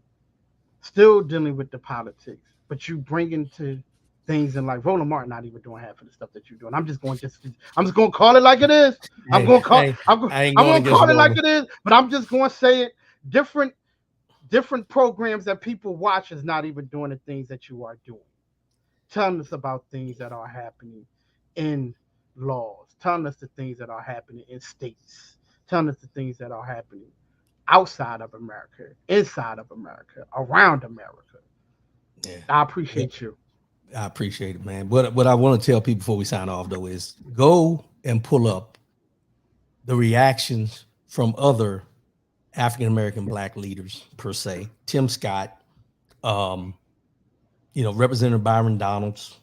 Speaker 2: still dealing with the politics, but you bring into things in like Roland Martin not even doing half of the stuff that you're doing. I'm just going to call it like it is. I'm going to call I'm going to call it like it is, but I'm just going to say it. Different programs that people watch is not even doing the things that you are doing. Telling us about things that are happening in laws, telling us the things that are happening in states, telling us the things that are happening outside of America, inside of America, around America.
Speaker 1: Yeah.
Speaker 2: I appreciate you.
Speaker 1: I appreciate it, man. What I want to tell people before we sign off, though, is go and pull up the reactions from other African American Black leaders per se. Tim Scott, Representative Byron Donalds,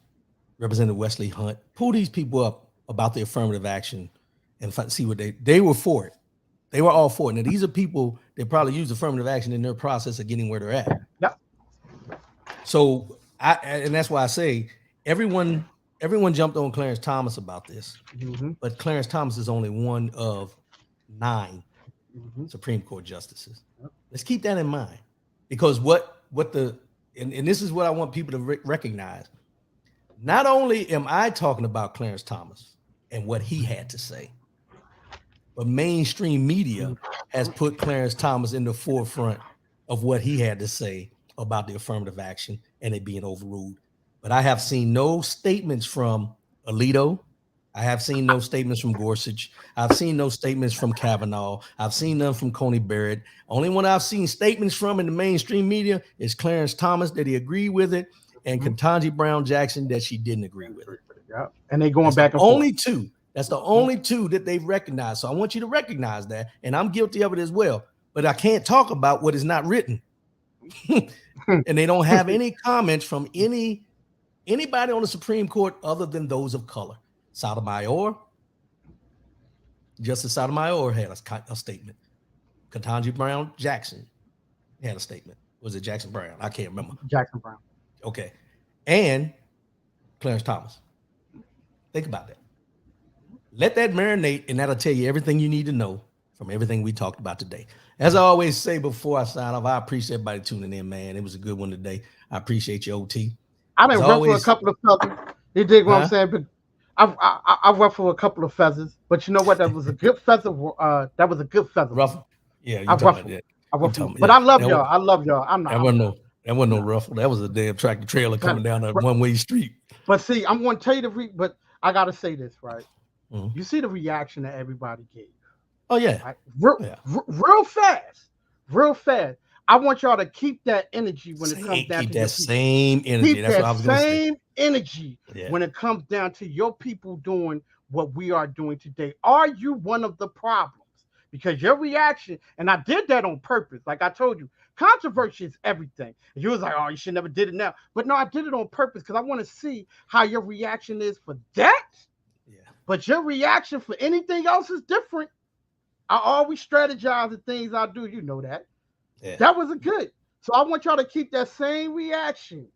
Speaker 1: Representative Wesley Hunt. Pull these people up about the affirmative action and see what they were for it. They were all for it. Now, these are people that probably use affirmative action in their process of getting where they're at.
Speaker 2: Yep.
Speaker 1: So and that's why I say everyone everyone jumped on Clarence Thomas about this,
Speaker 2: Mm-hmm.
Speaker 1: but Clarence Thomas is only one of 9
Speaker 2: Mm-hmm.
Speaker 1: Supreme Court justices.
Speaker 2: Yep.
Speaker 1: Let's keep that in mind, because and this is what I want people to recognize. Not only am I talking about Clarence Thomas and what he had to say, but mainstream media has put Clarence Thomas in the forefront of what he had to say about the affirmative action and it being overruled. But I have seen no statements from Alito. I have seen no statements from Gorsuch. I've seen no statements from Kavanaugh. I've seen none from Coney Barrett. Only one I've seen statements from in the mainstream media is Clarence Thomas, that he agreed with it, and Ketanji Brown Jackson, that she didn't agree with it.
Speaker 2: Yeah. And they going
Speaker 1: That's
Speaker 2: back
Speaker 1: the
Speaker 2: and forth.
Speaker 1: only two. That's the only two that they've recognized. So I want you to recognize that, and I'm guilty of it as well. But I can't talk about what is not written. And they don't have any comments from anybody on the Supreme Court other than those of color. Sotomayor, Justice Sotomayor had a statement. Ketanji Brown Jackson had a statement. Was it Jackson Brown? I can't remember.
Speaker 2: Jackson Brown.
Speaker 1: Okay. And Clarence Thomas. Think about that. Let that marinate, and that'll tell you everything you need to know from everything we talked about today. As I always say before I sign off, I appreciate everybody tuning in, man. It was a good one today. I appreciate you, OT.
Speaker 2: I didn't ruffle a couple of feathers. You dig what I'm saying? But I ruffle a couple of feathers. But you know what? That was a good feather. That was a good feather.
Speaker 1: Ruffle. Yeah,
Speaker 2: I ruffled. But I love y'all. I love y'all. I'm not.
Speaker 1: That wasn't no ruffle. That was a damn tractor trailer coming down a one-way street.
Speaker 2: But see, I'm going to tell you but I got to say this, right? Mm-hmm. You see the reaction that everybody gave.
Speaker 1: Oh, yeah.
Speaker 2: Right? Real fast. I want y'all to keep that energy when it comes down to
Speaker 1: that same energy.
Speaker 2: Keep that same energy when it comes down to your people doing what we are doing today. Are you one of the problems? Because your reaction, and I did that on purpose. Like I told you, controversy is everything. You was like, oh, you should never did it now. But no, I did it on purpose because I want to see how your reaction is for that. Yeah. But your reaction for anything else is different. I always strategize the things I do. You know that. Yeah. That was a good. So I want y'all to keep that same reaction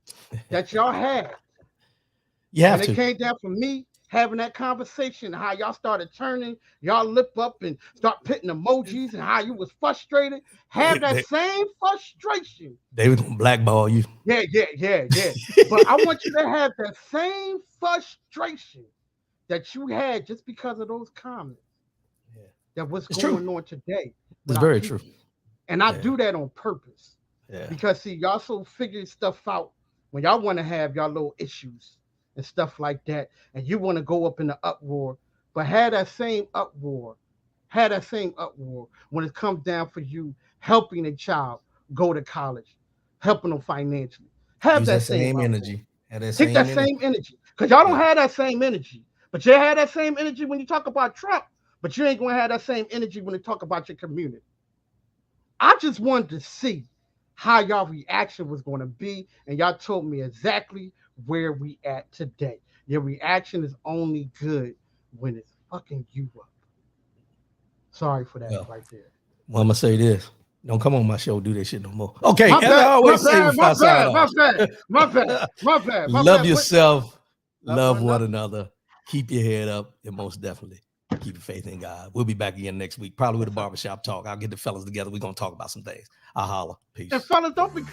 Speaker 2: that y'all had.
Speaker 1: Yeah.
Speaker 2: And it came down from me having that conversation, how y'all started turning y'all lip up and start putting emojis and how you was frustrated. Have that same frustration.
Speaker 1: They was gonna blackball you.
Speaker 2: Yeah. But I want you to have that same frustration that you had just because of those comments. Yeah. That was going on today.
Speaker 1: It's very true.
Speaker 2: And I do that on purpose. Yeah. Because see, y'all so figure stuff out when y'all want to have y'all little issues and stuff like that, and you want to go up in the uproar, but have that same uproar when it comes down for you helping a child go to college, helping them financially. Have that same energy. Take that same energy. Because y'all don't have that same energy. But you have that same energy when you talk about Trump, but you ain't going to have that same energy when you talk about your community. I just wanted to see how y'all reaction was going to be, and y'all told me exactly where we at today. Your reaction is only good when it's fucking you up. Sorry for that right there.
Speaker 1: Well, I'm gonna say this. Don't come on my show, do that shit no more. Okay,
Speaker 2: my bad.
Speaker 1: Love yourself, love one another, keep your head up, and most definitely keep your faith in God. We'll be back again next week, probably with a barbershop talk. I'll get the fellas together. We're gonna talk about some things. I'll holler. Peace.
Speaker 2: And fellas, don't be